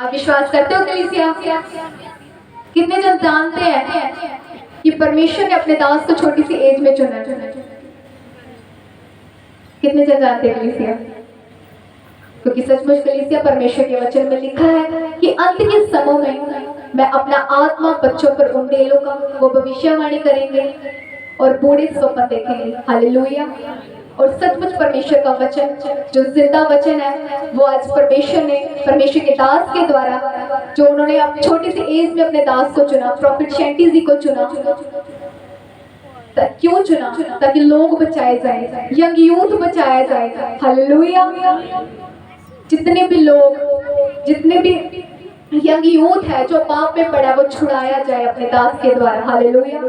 आप विश्वास करते हो कलीसिया? कितने जन जानते हैं कि परमेश्वर ने अपने दास को छोटी सी एज में चुना? कितने जन जानते हैं कलीसिया? क्योंकि सचमुच कलीसिया परमेश्वर के वचन में लिखा है कि अंत के समय में मैं अपना आत्मा बच्चों पर उंडेलों का वो भविष्यवाणी करेंगे और बूढ़े स्वप्न देखेंगे। हालेलुया। और सचमुच परमेश्वर का वचन जो जिंदा वचन है वो आज परमेश्वर के दास के द्वारा जो उन्होंने अब छोटी सी एज में अपने दास को चुना, प्रॉफिट शेंटी जी को चुना। क्यों चुना? ताकि लोग बचाए जाए, यंग यूथ बचाया जाए। हालेलुया। जितने भी यंग यूथ है जो पाप में पड़ा वो छुड़ाया जाए अपने दास के द्वारा। हालेलुया।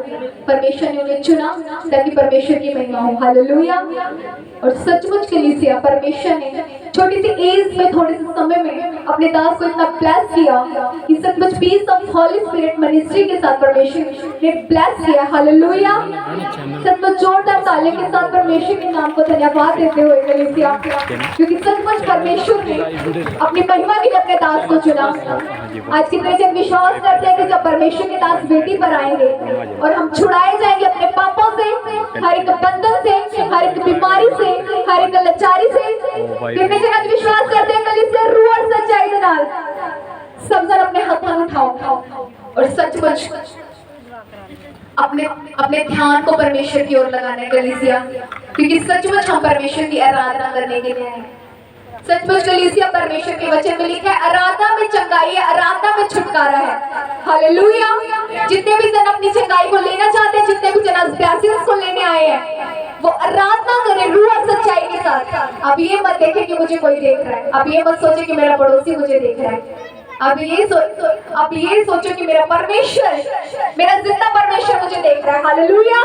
परमेश्वर ने उन्हें चुना ताकि परमेश्वर की महिमा हो। हालेलुया। और सचमुच कलीसिया परमेश्वर ने छोटी सी एज में थोड़े से समय में अपने दास को इतना ब्लेस किया कि सचमुच peace of holy spirit ministry के साथ परमेश्वर ने ब्लेस किया। हालेलुया। सचमुच जोरदार ताली के साथ परमेश्वर के नाम को धन्यवाद देते हुए कलीसिया, क्योंकि सचमुच परमेश्वर ने अपनी महिमा के लिए अपने दास को चुना। आज कितने जन विश्वास करते हैं कि जब परमेश्वर के दास बेटी पर आएंगे और हम छुड़ाए जाएंगे अपने पापों से, हर एक बंधन से, हर एक बीमारी से, हर एक लाचारी से। कितने जन आज विश्वास करते हैं कलीसिया रूह और सच्चाई के नाल? सब जन अपने हाथ उठाओ और सचमुच अपने ध्यान को परमेश्वर की ओर लगाना कलीसिया, क्योंकि सचमुच हम परमेश्वर की आराधना करने के लिए हैं। सचमुच कलीसिया परमेश्वर के वचन में लिखा है आराधना में चंगाई है, आराधना में छुटकारा है। हालेलुया। जितने भी जन अपनी चंगाई को लेना चाहते हैं, जितने भी जन ब्लेसिंग्स को लेने आए हैं, वो आराधना करें रूह और सच्चाई के साथ। अब ये मत देखें कि मुझे कोई देख रहा है, अब ये मत सोचे कि मेरा पड़ोसी मुझे देख रहा है। अब ये सोचो कि मेरा परमेश्वर, मेरा जिंदा परमेश्वर मुझे देख रहा है। हालेलुया।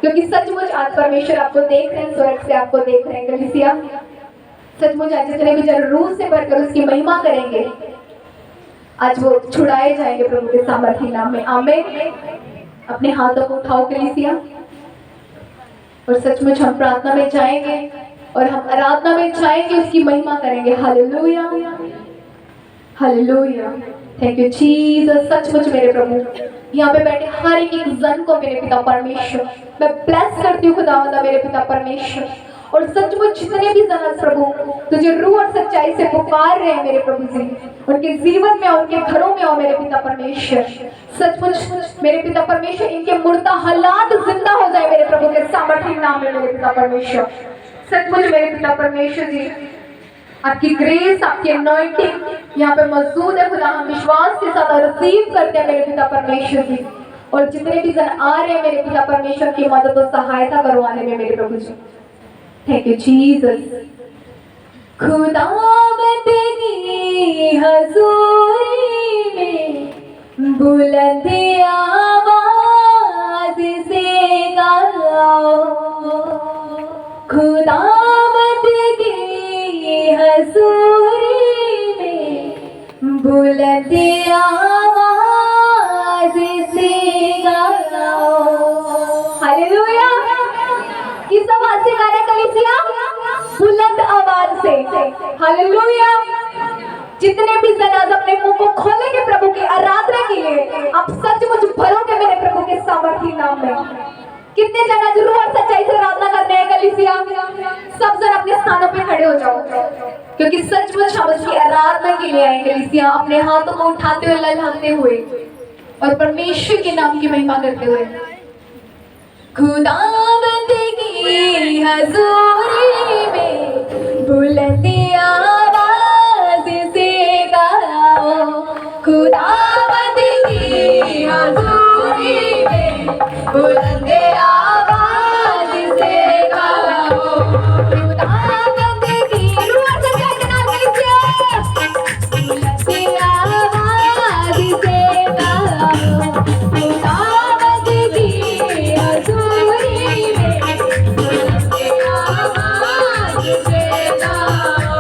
क्योंकि सचमुच आज परमेश्वर आपको देख रहे हैं, स्वर्ग से आपको देख रहे हैं कलीसिया। सचमुच आज जितने भी जन रूह से बढ़कर उसकी महिमा करेंगे, आज वो छुड़ाए जाएंगे प्रभु के सामर्थी नाम में। आमीन। अपने हाथों को उठाओ कलीसिया और सचमुच हम प्रार्थना में जाएंगे और हम आराधना में जाएंगे, उसकी महिमा करेंगे। Hallelujah. Hallelujah. Thank you Jesus. सचमुच मेरे प्रभु, यहाँ पे बैठे हर एक जन को मेरे पिता परमेश्वर मैं ब्लेस करती हूँ खुदावंदा मेरे पिता परमेश्वर। और सचमुच जितने भी जन प्रभु तुझे रूह और सच्चाई से पुकार रहे हैं मेरे प्रभु जी, उनके जीवन में उनके घरों में हो मेरे पिता परमेश्वर। सचमुच मेरे पिता परमेश्वर इनके मुर्दा हालात जिंदा हो जाए मेरे प्रभु के सामर्थी नाम में मेरे पिता परमेश्वर। सचमुच मेरे पिता परमेश्वर जी, आपकी ग्रेस, आपकी अनॉइंटिंग यहाँ पे मौजूद है खुदा। हम विश्वास के साथ रिसीव करते हैं मेरे पिता परमेश्वर जी। और जितने भी जन आ रहे हैं मेरे पिता परमेश्वर की मदद और सहायता करवाने में मेरे प्रभु जी। Thank you Jesus. खुदावंद की हजूरी में बुलंद आवाज से गाओ, खुदावंद की हजूरी में बुलंद आवाज से गाओ। हालेलुया। किस आवाज से गाना कलीसिया? बुलंद आवाज से। हालेलुया। जितने भी जन आज अपने मुंह को खोलेंगे प्रभु की आराधना के लिए, आप सचमुच भरोगे मेरे प्रभु के सामर्थी नाम में। कितने जन आज रूह और सच्चाई से आराधना करते हैं कलीसिया? सब जन अपने स्थानों पे खड़े हो जाओ, क्योंकि सचमुच हम उसकी आराधना के लिए आए कलीसिया, अपने हाथों को उठाते हुए, लहराते हुए और परमेश्वर के नाम की महिमा करते हुए। खुदावंद की हजूरी में बुलंद आवाज से गाओ, खुदावंद की हजूरी में बुलंद आवाज से गाओ, खुदावंद की रूह से कहना लीजिए, बुलंद आवाज से गाओ, खुदावंद की हजूरी में बुलंद आवाज से गाओ।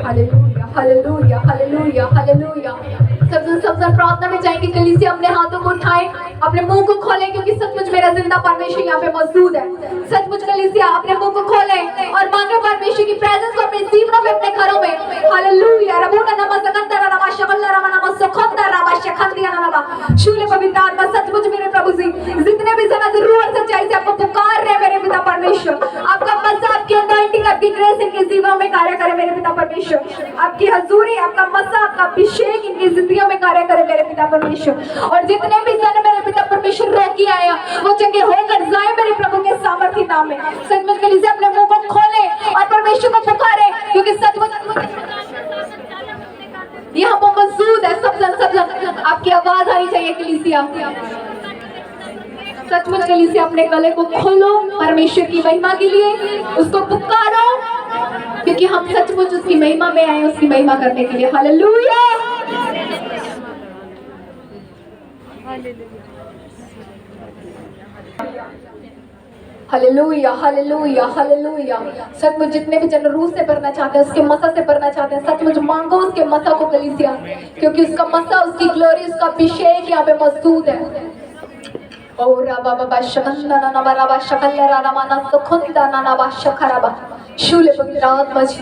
Hallelujah hallelujah hallelujah hallelujah. सब जन प्रार्थना में जाएंगे, कलीसिया अपने हाथों को उठाएं, अपने मुंह को खोलें, क्योंकि सचमुच मेरा जिंदा परमेश्वर यहाँ पे मौजूद है। सचमुच कलीसिया अपने मुंह को खोलें और मांगे परमेश्वर की प्रेजेंस को अपने जीवनों में, अपने घरों में। हालेलुया। रबूना नमा सकंदरा नमा शकल्ला रमा नमा सुखंदरा रमा शकंदिया नमा शूले पवित्र आत्मा, सचमुच मेरे प्रभु जी, जितने भी जना जरूर सच्चाई से आपको पुकार रहे मेरे पिता परमेश्वर, आपका मज़ा, आपकी अनॉइंटिंग, आपकी ग्रेस इनके जीवनों में कार्य करे मेरे पिता परमेश्वर, आपकी हजूरी, आपका मज़ा, आपका अभिषेक इनकी जिंदगियों में कार्य करे मेरे पिता परमेश्वर। और जितने भी जन मेरे पिता परमेश्वर रोकी आया वो चंगे होकर जाए मेरे प्रभु के सामर्थ्य नाम में। सचमुच के लिए अपने मुंह को खोले और परमेश्वर को पुकारे, क्योंकि सचमुच यहाँ पर मौजूद है। सब जन आपकी आवाज आनी चाहिए कलीसिया। सचमुच कलीसिया अपने गले को खोलो परमेश्वर की महिमा के लिए, उसको पुकारो, क्योंकि हम सचमुच उसकी महिमा में आए, उसकी महिमा करने के लिए। Hallelujah hallelujah hallelujah hallelujah. सचमुच जितने भी जन रूह से भरना चाहते हैं, उसके मसा से भरना चाहते हैं, सचमुच मांगो उसके मसा को कलीसिया, क्योंकि उसका मसा, उसकी ग्लोरी, उसका अभिषेक यहाँ पे मौजूद है। और राबा बाबा शकंदा ना ना राबा शकल्ला रामा ना सुखंदा ना ना शकराबा शूले पवित्र आत्मा जी,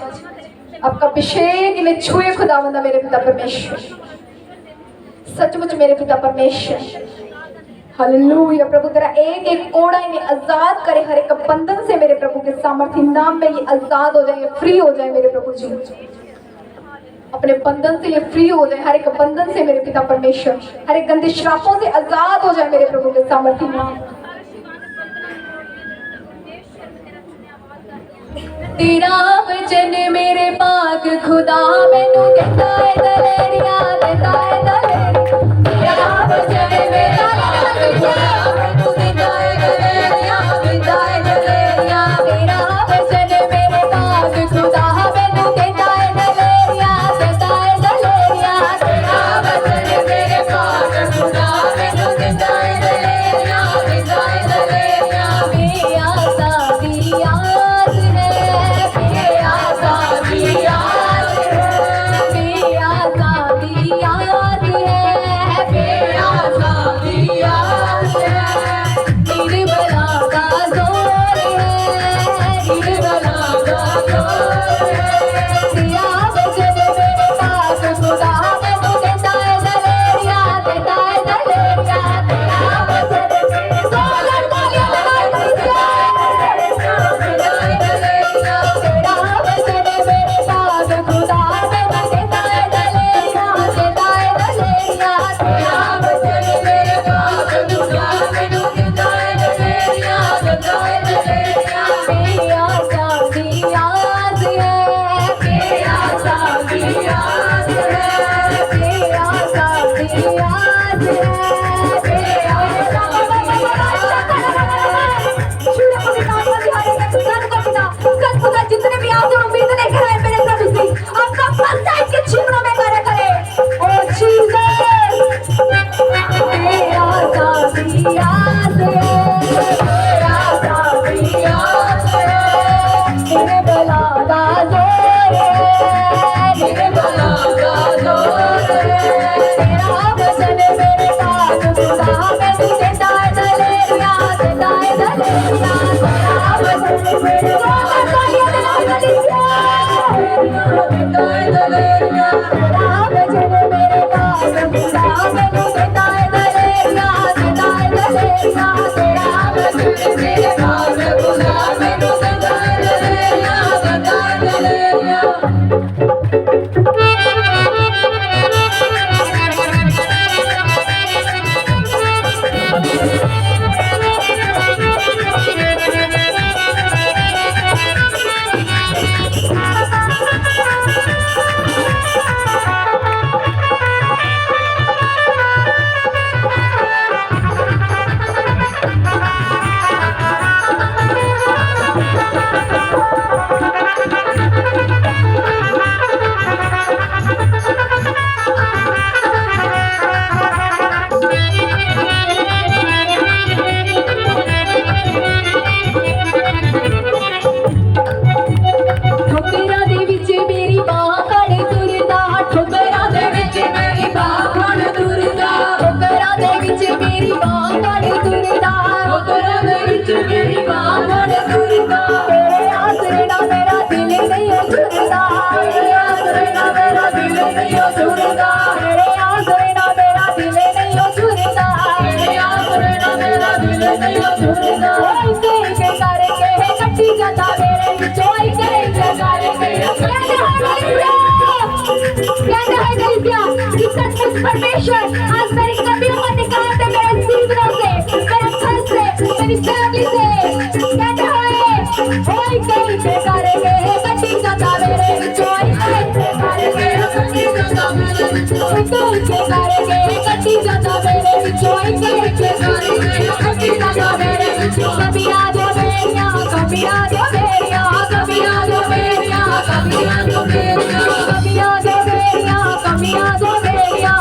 आपका अभिषेक इन्हें छुए खुदावंदा मेरे पिता परमेश्वर, सचमुच मेरे पिता परमेश्वर। हालेलुया प्रभु, तेरा एक एक कोड़ा इन्हें आजाद करे हर एक बंधन से मेरे प्रभु के सामर्थ्य नाम में ये आजाद हो जाए, फ्री हो जाए मेरे प्रभु जी, अपने बंधन से ये फ्री हो जाए, हर एक बंधन से मेरे पिता परमेश्वर, हर एक गंदे श्रापों से आजाद हो जाए मेरे प्रभु के सामर्थ्य नाम। तेरा वचन मेरे पाक खुदा मैनू देता है दलेरिया, देता है दलेरिया, तेरा वचन मेरा पाक खुदा मैनू देता है दलेरिया, देता है दलेरिया, तेरा वचन मेरे पाक खुदा मैनू देता है दलेरिया, देता है दलेरिया, तेरा वचन मेरे पाक खुदा मैनू देता है दलेरिया, देता है दलेरिया। खुदा मैनू देता है दलेरिया, देता है दलेरिया, साथिया से मेरा साथिया से निर्बला दा जोर निर्बला दा जोर तेरा वचन मेरे पास खुदा मैं तुझे दाए दलेरिया तेरा वचन मेरे पास परमेश्वर आज मेरी कमियों को निकाल दे मेरे जीवनों से मेरे घर से मेरी फैमिली से कहते हुए ओए कहीं से करेंगे कटी जाता मेरे जोई कहीं से करेंगे कटी जाता मेरे जोई कहीं से करेंगे कटी जाता मेरे जोई कहीं से करेंगे कटी जाता मेरे कभी आ जाओ मेरिया कभी आ जाओ मेरिया कभी आ जाओ मेरिया कभी आ जाओ मेरिया कभी आ जाओ मेरिया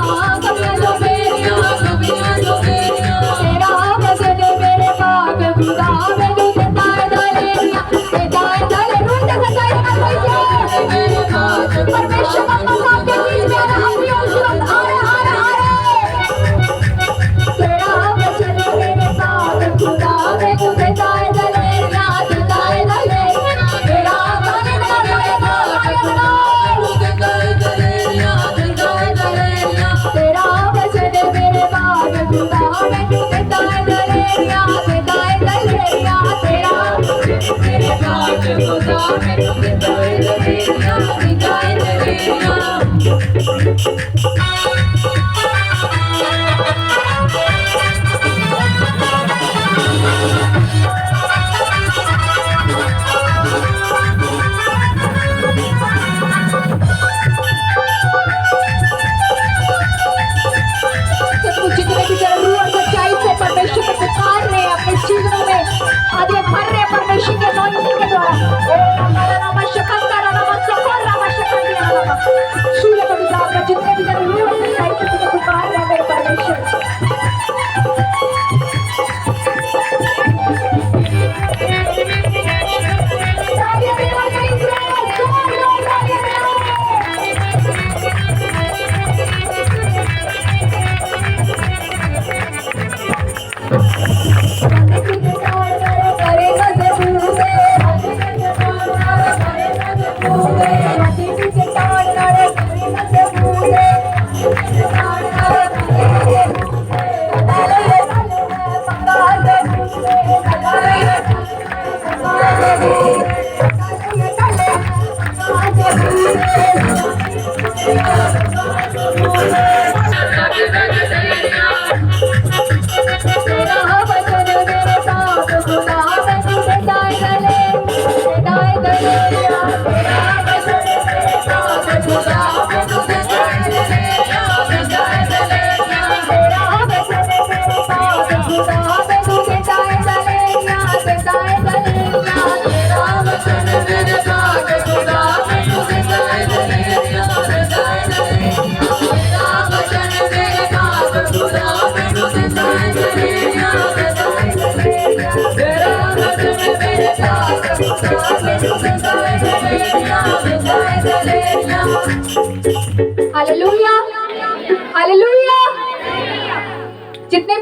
कभी आ जाओ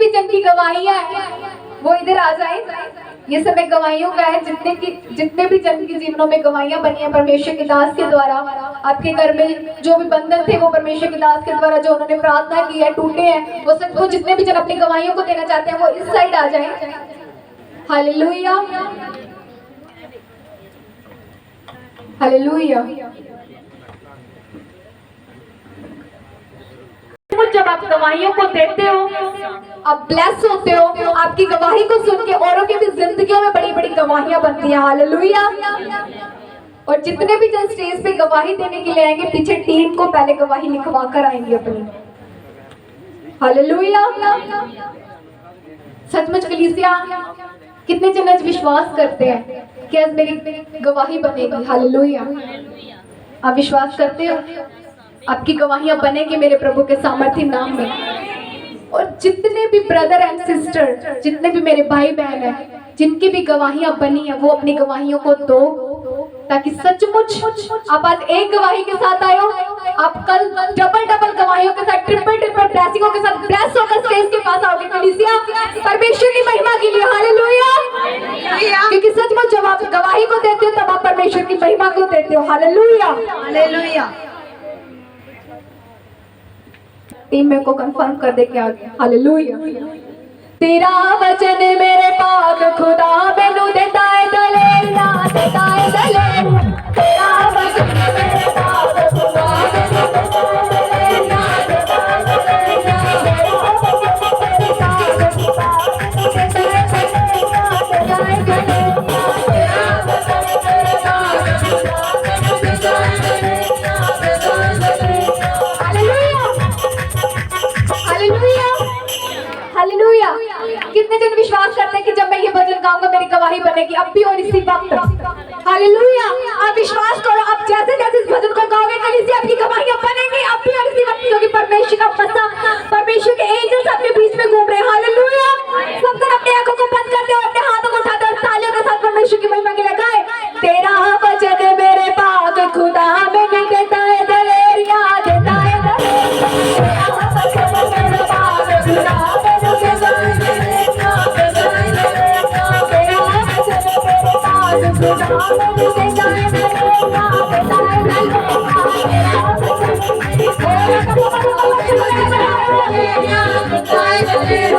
भी जंग की गवाहियां हैं वो इधर आ जाए। ये समय गवाहियों का है, जितने भी जंग के जीवनों में गवाहियां बनी है परमेश्वर के दास के द्वारा। आपके घर में जो भी बंधन थे वो परमेश्वर के दास के द्वारा जो उन्होंने प्रार्थना की है टूटे हैं, वो सब वो जितने भी जन अपनी गवाहियों को देना चाहते हैं वो इस साइड आ जाए। Hallelujah hallelujah. जब आप गवाहियों को देते हो आप ब्लेस होते हो, आपकी गवाही को सुन के औरों की भी जिंदगियों में बड़ी बड़ी गवाहियां बनती हैं। हालेलुया। और जितने भी जन स्टेज पे गवाही देने के लिए आएंगे पीछे टीम को पहले गवाही लिखवा कर आएंगे अपनी। हालेलुया। सचमुच कलीसिया कितने जन आज विश्वास करते हैं कि आज मेरी गवाही बनेगी। हालेलुया। आप विश्वास करते हो आपकी गवाहियां बनेगी मेरे प्रभु के सामर्थ्य नाम में। और जितने भी ब्रदर एंड सिस्टर, जितने भी मेरे भाई बहन हैं, जिनकी भी गवाहियां बनी है वो अपनी गवाहियों को दो, ताकि सचमुच आप आज एक गवाही के साथ आए हो, आप कल डबल गवाहियों के साथ ट्रिपल ब्लेसिंगों के साथ ब्लेस होकर स्टेज के पास आओगे कलीसिया परमेश्वर की महिमा के लिए। हालेलुया। क्योंकि सचमुच जब आप गवाही को देते हो तब आप परमेश्वर की महिमा को देते हो। Hallelujah hallelujah. टीम में को कंफर्म कर दे के आगे। हालेलुया। तेरा वचन मेरे पाक खुदा मैनू देता है दलेरिया, देता है दलेरिया। तेरा वचन मेरे पाक खुदा मैनू देता है दलेरिया, देता है दलेरिया। तेरा वचन मेरे पाक खुदा मैनू देता है दलेरिया, देता है दलेरिया। तेरा वचन मेरे पाक खुदा मैनू देता है दलेरिया, देता है दलेरिया। Hallelujah hallelujah hallelujah. कितने जन विश्वास करते हैं कि जब मैं ये भजन गाऊंगा मेरी गवाही बनेगी अब भी और इसी वक्त। हालेलुया। आप विश्वास करो, आप जैसे जैसे इस भजन को गाओगे कलीसिया आपकी गवाहियां बनेंगी अब भी और इसी वक्त, क्योंकि परमेश्वर का पता, परमेश्वर के एंजल्स अपने बीच में घूम रहे हैं। हालेलुया। सब जन अपनी आंखों को बंद करते हो, अपने हाथों को उठाते और तालियों के साथ परमेश्वर की महिमा के लिए गाएं। तेरा वचन मेरे पाक खुदा मैनू देता है दलेरिया, देता है दलेरिया। तेरा वचन मेरे पाक खुदा मैनू देता है दलेरिया, देता है दलेरिया। तेरा वचन मेरे पाक खुदा मैनू देता है दलेरिया, देता है दलेरिया। तेरा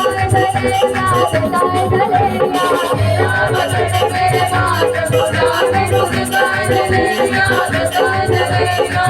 वचन मेरे पाक खुदा मैनू देता है दलेरिया, देता है दलेरिया।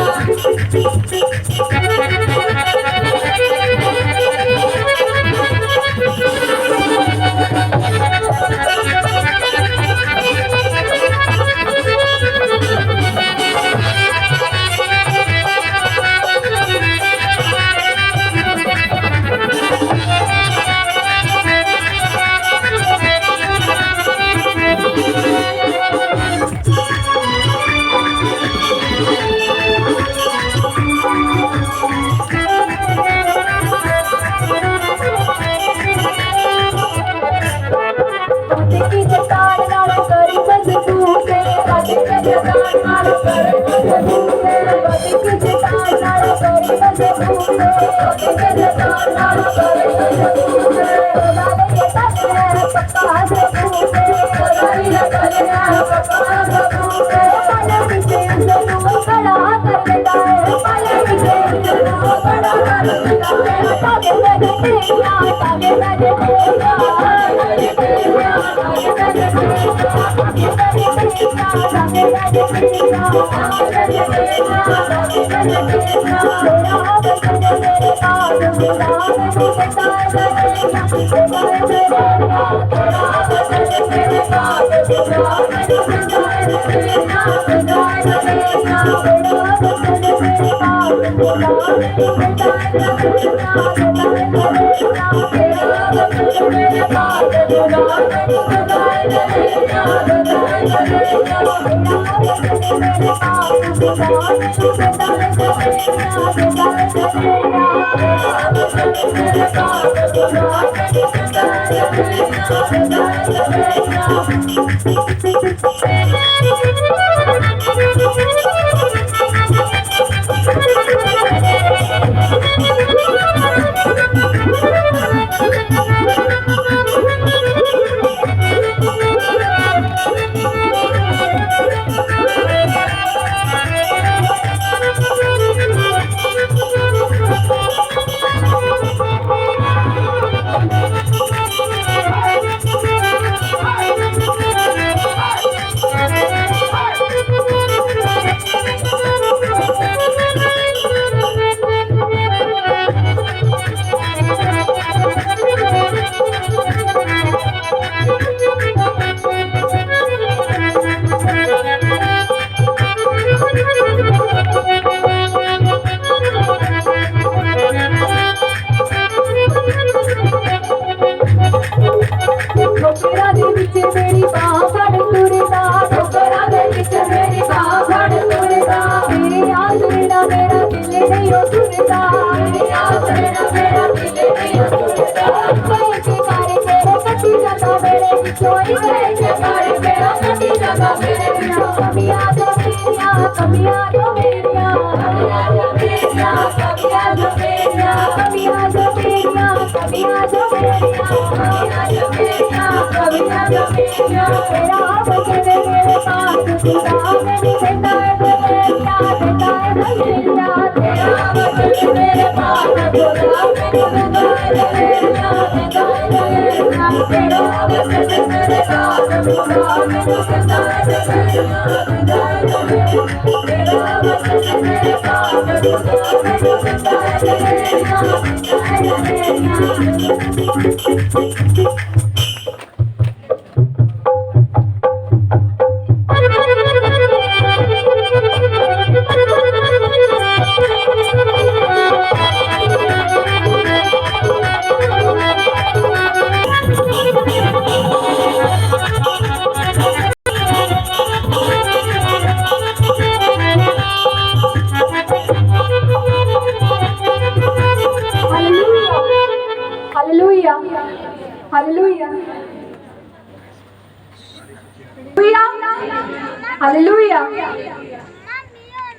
हालेलुया।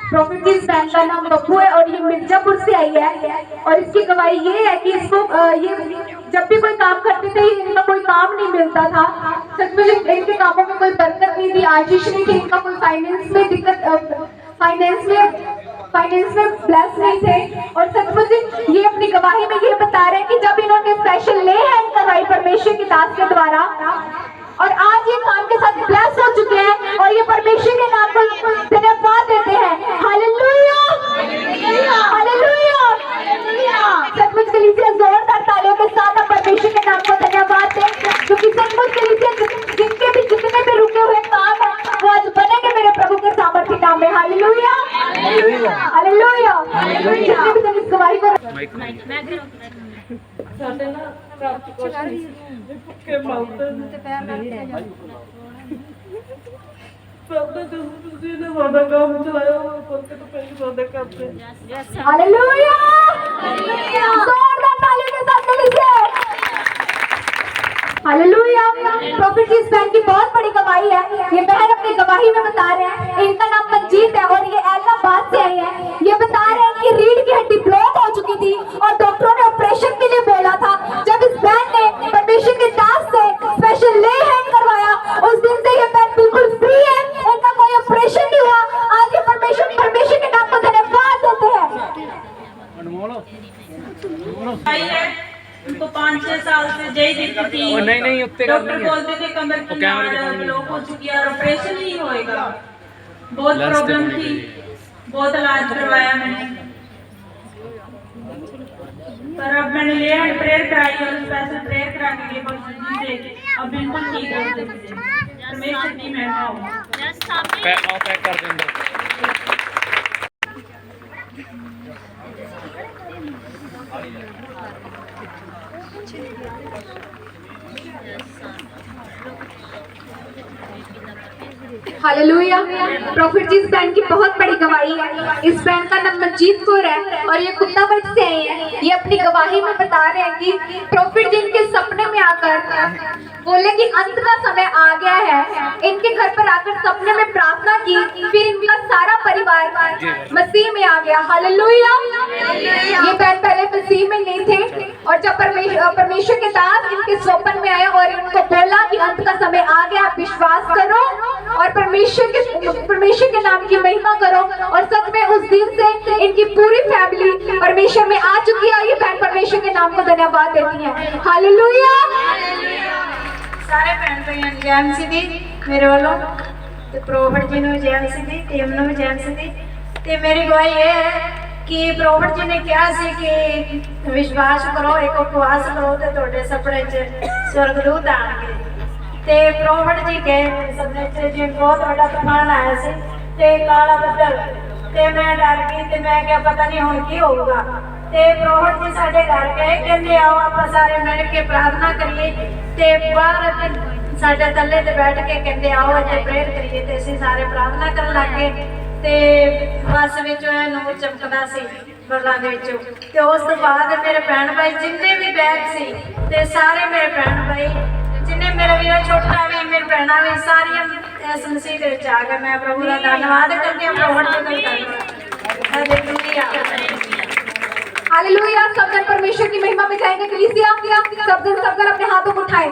प्रॉफिट की इस बहन का नाम बब्बू है और ये मिर्जापुर से आई है और इसकी गवाही ये है कि इसको ये जब भी कोई काम करते थे इनका कोई काम नहीं मिलता था। सच में इनके कामों में कोई बरकत नहीं थी, आशीष नहीं थी, इनका कोई फाइनेंस में दिक्कत, फाइनेंस में ब्लेस नहीं थे। और सचमुच ये अपनी गवाही में ये बता रहे हैं कि जब इन्होंने स्पेशल ले है करवाई परमेश्वर की दास के द्वारा और आज ये काम के साथ ब्लेस हो चुके हैं और ये परमेश्वर के नाम को धन्यवाद देते हैं। Hallelujah, hallelujah. सचमुच कलीसिया जोरदार तालियों के साथ हम परमेश्वर के नाम को धन्यवाद दें, क्योंकि सचमुच कलीसिया जितने भी रुके हुए काम है वो आज बनेंगे मेरे प्रभु के सामर्थ्य नाम में। Hallelujah, hallelujah. जितने भी इस गवाही को हालेलुया, जोरदार तालियों के साथ हालेलुया। प्रॉफिट की इस बहन की बहुत बड़ी गवाही है। ये बहन अपनी गवाही में बता रहे हैं, इनका नाम मंजीत है और ये इलाहाबाद से आई है। ये बता रहे हैं कि रीढ़ की हड्डी ब्लॉक हो चुकी थी और डॉक्टरों ने ऑपरेशन के लिए बोला था। जब इस बहन ने परमेश्वर के दास से स्पेशल ले हैंड करवाया उस दिन से ये बहन बिल्कुल फ्री है, इनका कोई ऑपरेशन नहीं हुआ। आज ये परमेश्वर के नाम को धन्यवाद देते हैं। उनको 5 थी। नहीं उत्ते डॉक्टर बोलते थे कमर की नाड़ ब्लॉक हो चुकी है और ऑपरेशन ही होएगा। बहुत प्रॉब्लम थी, बहुत इलाज करवाया मैंने, पर अब मैंने ले हैंड प्रेयर कराई और स्पेशल प्रेयर करा के लिए बख्शी जी से अब बिल्कुल ठीक है। परमेश्वर की महिमा हो। पैक कर देंगे। हालेलुया। प्रॉफिट जी, इस बहन की बहुत बड़ी गवाही है। इस बहन का नाम मंजीत कौर है और ये कुत्तावट से आई है। ये अपनी गवाही में बता रहे हैं कि प्रॉफिट जी इनके सपने में आकर बोले कि अंत का समय आ गया है। इनके घर पर आकर सपने में प्रार्थना की, फिर इनका सारा परिवार मसीह में आ गया। हालेलुया। ये बहन पहले मसीह में नहीं थे और जब परमेश्वर के दास इनके स्वप्न में आए और इनको बोला कि अंत का समय आ गया, आप विश्वास करो और परमेश्वर के नाम की महिमा करो। और सच में उस दिन से इनकी पूरी फैमिली परमेश्वर में आ चुकी है। ये बहन परमेश्वर के नाम को धन्यवाद देती है। हालेलुया। सारे भैन भाइयों जय मसीह दी मेरे वालों ते प्रॉफिट जी ने जय मसीह दी, टीम ने भी जय मसीह दी। ते मेरी गवाही ये है कि प्रॉफिट जी ने कहा सी कि विश्वास करो, एक उपवास करो ते ਤੁਹਾਡੇ ਸੁਪਨੇ 'ਚ स्वर्गदूत आएंगे। ते प्रॉफिट जी के सपने 'ਚ जी बहुत बड़ा तूफान आया सी ते काला बदल ते मैं डर गई ते मैं क्या पता नहीं हुण की होगा। ते प्रॉफिट जी साडे घर गए, कहंदे आओ आपां सारे मिल के प्रार्थना करिए। ते बाहर साडे तल्ले ते बैठ के कहंदे आओ इत्थे प्रेयर करिए। ते असीं सारे प्रार्थना करन लग गए ते बस विचों नूर चमकदा सी बरलां दे विचों। ते उस तो बाद मेरे भैन भाई जिन्ने भी बैग सी ते सारे मेरे भैन भाई जिन्ने मेरा वीरा छोटा भी मेरी भैन भी सारियां इस मसीह दे विच आ गए। मैं प्रभु दा धन्नवाद करदी हां। प्रॉफिट जी दा धन्नवाद। हालेलुया। हालेलुया। सब जन परमेश्वर की महिमा में जाएंगे। कलीसिया सब जन अपने हाथों को उठाएं।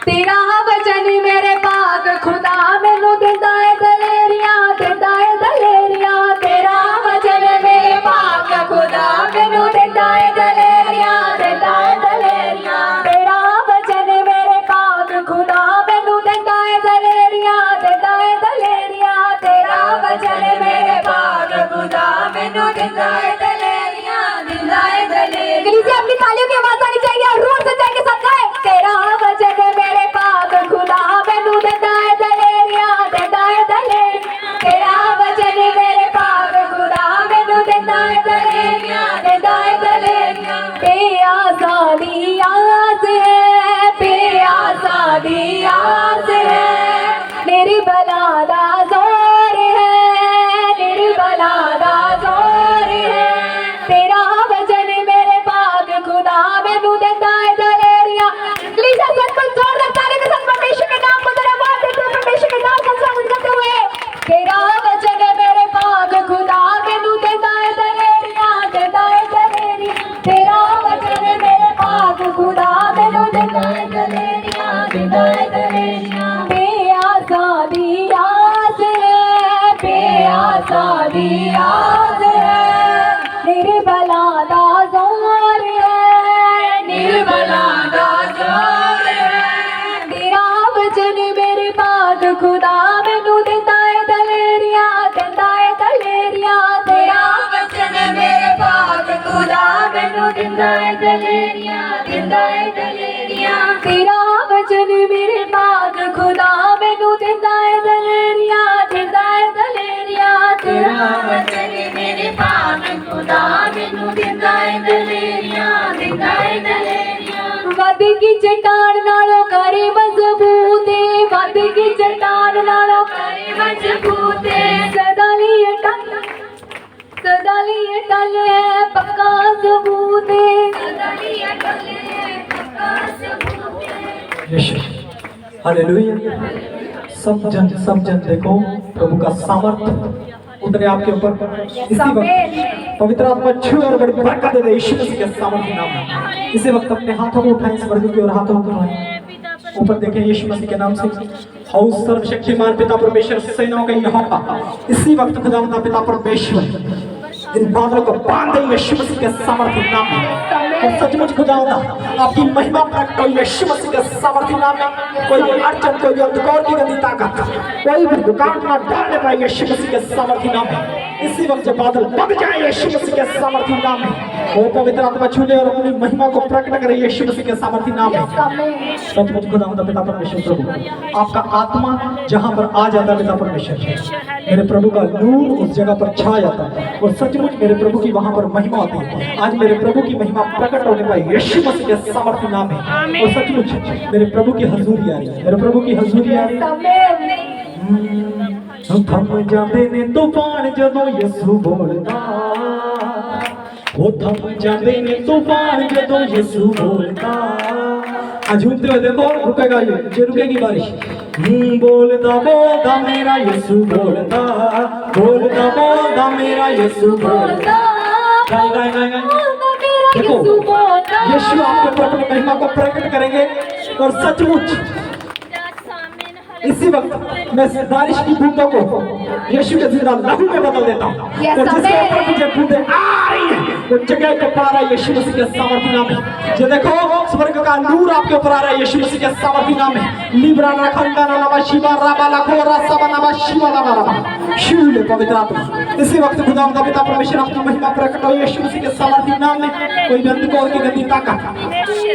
तेरा वचन मेरे पाक खुदा मैनू देंदा है दलेरिया, देंदा है दलेरिया। तेरा वचन मेरे पाक खुदा मैनू देंदा है दलेरिया, देंदा है दलेरिया। तेरा वचन मेरे पाक खुदा मैनू देंदा है दलेरिया, देंदा है दलेरिया। तेरा वचन मेरे पाक खुदा मैनू देंदा है दलेरिया, देंदा है दलेरिया। कलीसिया अपनी तालियों की आवाज आनी चाहिए और रोज सच्चाई के साथ गाएं। तेरा वचन मेरे पाक खुदा मैनू देंदा है दलेरिया, देंदा है दलेरिया। तेरा वचन मेरे पाक खुदा मैनू देंदा है दलेरिया, देंदा है दलेरिया। बेआसा दी आस है, बेआसा दी आस है, मेरी बला दा जोर है, मेरी बला दा जोर है। तेरा वचन मेरे पाक खुदा मैनू देंदा है दलेरिया। लीजिए सबको जोरदार ताली के साथ परमेश्वर के नाम को धन्यवाद देते हुए परमेश्वर के नाम का स्वागत करते हुए। तेरा वचन मेरे पाक खुदा मैनू देंदा है दलेरिया, देंदा है दलेरिया। तेरा वचन मेरे पाक खुदा मैनू देंदा है दलेरिया, देंदा है दलेरिया। बेआसा दी आस है, बेआसा दी आस है, निर्बला दा जोर है, निर्बला दा जोर है। तेरा वचन मेरे पाक खुदा मैनू देंदा है दलेरिया, देंदा है दलेरिया। तेरा वचन मेरे पाक खुदा मैनू देंदा है दलेरिया, देंदा है दलेरिया। तेरा वचन मेरे पाक खुदा मैनू देंदा है दलेरिया, देंदा है दलेरिया। तेरा वचन मेरे पाक खुदा मैनू देंदा है दलेरिया, देंदा है दलेरिया। वध की चट्टान नालों करे मजबूत, वध की चट्टान नालों करे मजबूत। सदा लिए टल है पक्का सबूत, सदा लिए टल है पक्का सबूत। हालेलुया। सब जन देखो प्रभु का सामर्थ उतरे आपके ऊपर। इसी वक्त पवित्र आत्मा छू और बड़ी बरकत दे यीशु मसीह के सामर्थ्य नाम में। इसी वक्त अपने हाथों को उठाएं, स्वर्ग की ओर हाथों को उठाएं, ऊपर देखें यीशु मसीह के नाम से। हौ सर्वशक्तिमान पिता परमेश्वर सेनाओं का यहोवा, इसी वक्त खुदावंद पिता परमेश्वर इन बादलों को बांध दे यीशु मसीह के सामर्थ्य नाम में। और सचमुच खुदावंदा आपकी महिमा प्रकट हो यीशु मसीह के सामर्थी नाम में। कोई भी अड़चन, कोई भी अंधकार की गंदी ताकत, कोई भी रुकावट ना डालने पाए यीशु मसीह के सामर्थी नाम में। इसी वक्त जब बादल बग जाए यीशु मसीह के सामर्थी नाम में, वो पवित्र आत्मा छू ले और अपनी महिमा को प्रकट करे यीशु मसीह के सामर्थी नाम में। सचमुच खुदावंदा पिता परमेश्वर प्रभु, आपका आत्मा जहां पर आ जाता है पिता परमेश्वर, मेरे प्रभु का नूर उस जगह पर छा जाता है और सचमुच मेरे प्रभु की वहां पर महिमा होती है। आज मेरे प्रभु की महिमा प्रकट होने पाई यीशु मसीह के सामर्थी नाम में। और सचमुच मेरे प्रभु की हजूरी आ रही है, मेरे प्रभु की हजूरी आ रही है। थम जाते ने तूफान जदों यीशु बोलदा, वो थम जाते ने तूफान जदों यीशु बोलदा। आज झूमते हुए देखो, रुकेगा ये रुकेगी बारिश। बोलदा बोलदा मेरा यीशु बोलदा, बोलदा बोलदा मेरा यीशु बोलदा। गाय गाय गाय गाय। देखो यीशु आपके ऊपर अपनी महिमा को प्रकट करेंगे और सचमुच इसी वक्त मैं बारिश की बूंदों को यीशु के जिंदा लहू में बदल देता हूँ। और जिसके ऊपर मुझे बूंदे आ रही है वो जगह के पार है यीशु मसीह के सामर्थी नाम में। जो देखो स्वर्ग का नूर आपके ऊपर आ रहा है यीशु मसीह के सामर्थी नाम में। लिब्रा ना खंडा ना नवा शिवा राबा लाखो रासा नवा शिवा नवा राबा शिवले पवित्र आत्मा। इसी वक्त खुदावंद पिता परमेश्वर आपकी महिमा प्रकट हो यीशु मसीह के सामर्थी नाम में। कोई भी अंधकार की गंदी ताकत,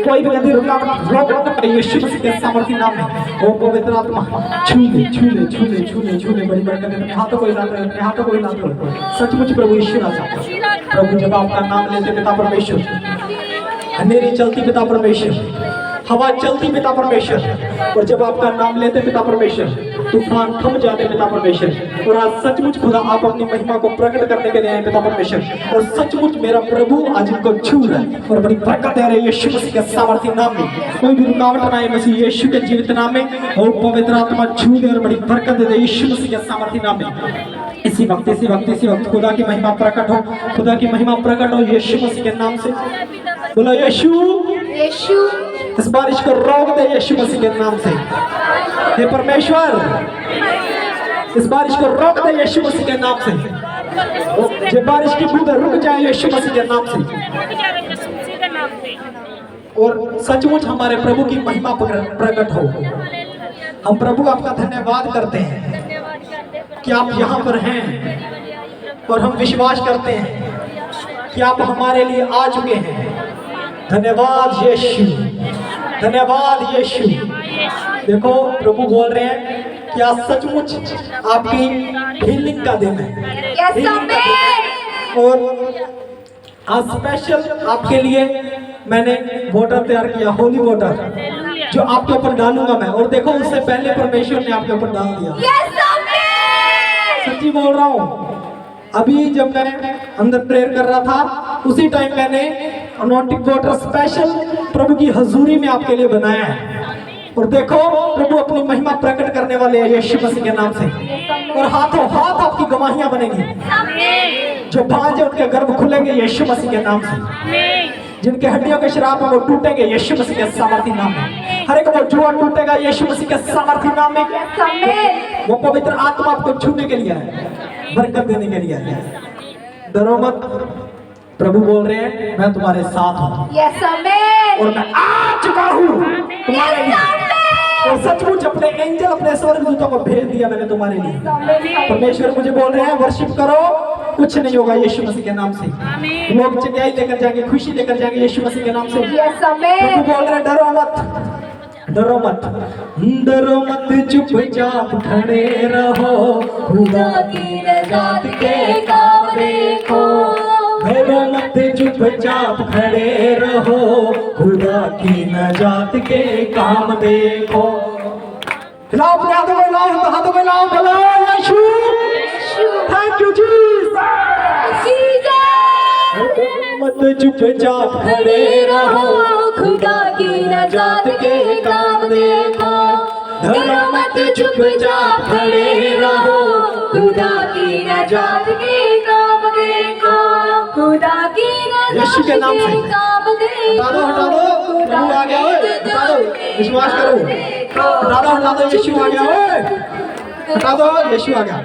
कोई भी गंदी रुकावट रोक न पाए यीशु मसीह के सामर्थी नाम में। ओ पवित्र आत्मा छूले छूले छूले छूले छूले बड़ी बरकत है। हाथों को हिलाते हैं, हाथों को हिलाते हैं। सचमुच प्रभु यीशु राजा, प्रभु जब आपका नाम लेते पिता परमेश्वर, अंधेरी चलती पिता परमेश्वर, हवा चलती पिता परमेश्वर, और जब आपका नाम लेते पिता परमेश्वर तूफान थम जाते पिता परमेश्वर। और आज सचमुच खुदा आप अपनी महिमा को प्रकट करने के लिए आए पिता परमेश्वर। और सचमुच मेरा प्रभु आज इनको छू रहा है और बड़ी बरकत है यीशु मसीह के सामर्थी नाम में। कोई भी रुकावट ना आए मसीह यीशु के जीवित नाम में। और पवित्र आत्मा छू दे और बड़ी बरकत दे यीशु मसीह के सामर्थी नाम में। इसी वक्त खुदा की महिमा प्रकट हो, खुदा की महिमा प्रकट हो यीशु मसीह के नाम से। बोलो यीशु, यीशु इस बारिश को रोक दे यीशु मसीह के नाम से। हे परमेश्वर, इस बारिश को रोक दे यीशु मसीह के नाम से। जब बारिश की बूंदें रुक जाए यीशु मसीह के नाम से। और सचमुच हमारे प्रभु की महिमा प्रकट हो। हम प्रभु आपका धन्यवाद करते हैं कि आप यहाँ पर हैं और हम विश्वास करते हैं कि आप हमारे लिए आ चुके हैं। धन्यवाद यीशु, धन्यवाद यीशु। देखो प्रभु बोल रहे हैं कि आज सचमुच आपकी हीलिंग का दिन है। हीलिंग का दिन है। और आज स्पेशल आपके लिए मैंने वाटर तैयार किया, होली वाटर, जो आपके ऊपर डालूंगा मैं। और देखो उससे पहले परमेश्वर ने आपके ऊपर डाल दिया। सच्ची बोल रहा हूँ। अभी जब मैं अंदर प्रेयर कर रहा था उसी टाइम मैंने अनॉइंटिंग वाटर स्पेशल प्रभु की हजूरी में आपके लिए बनाया है। और देखो प्रभु अपनी महिमा प्रकट करने वाले हैं यीशु मसीह के नाम से। और हाथों हाथ आपकी गवाहियां बनेंगी। जो बांझ है उनके गर्भ खुलेंगे यीशु मसीह के नाम से। जिनके हड्डियों के शराब है वो टूटेंगे यीशु मसीह के सामर्थी नाम में। हर एक वो जुआ टूटेगा यीशु मसीह के सामर्थी नाम में। वो पवित्र आत्मा आपको छूने के लिए है, बरकत देने के लिए है। डरो मत, प्रभु बोल रहे हैं मैं तुम्हारे साथ हूँ और मैं आ चुका हूँ तुम्हारे लिए। और सचमुच अपने एंजल, अपने स्वर्गदूतों को भेज दिया मैंने तुम्हारे लिए। परमेश्वर मुझे बोल रहे हैं वर्शिप करो, कुछ नहीं होगा यीशु मसीह के नाम से। लोग चंगाई लेकर जाएंगे, खुशी लेकर जाएंगे यीशु मसीह के नाम से। प्रभु बोल रहे हैं डरो मत, डरो मत, डरो मत, चुपचाप खड़े रहो, खुदा की रज़ात के काम देखो। डरो मत, चुपचाप खड़े रहो, खुदा की नजात के काम देखो। हिलाओ अपने हाथों को, हिलाओ हाथों को, हिलाओ, बोलो यीशु, थैंक यू जीसस। मत चुपचाप खड़े रहो, खुदा की नजात के काम देखो। डरो मत, चुपचाप खड़े रहो, खुदा की नजात के काम देखो। खुदा की यीशु के नाम से हटा दो, हटा दो, प्रभु आ गया। हटा दो, विश्वास करो। हटा दो, हटा दो, यीशु आ गया। हटा दो, यीशु आ गया।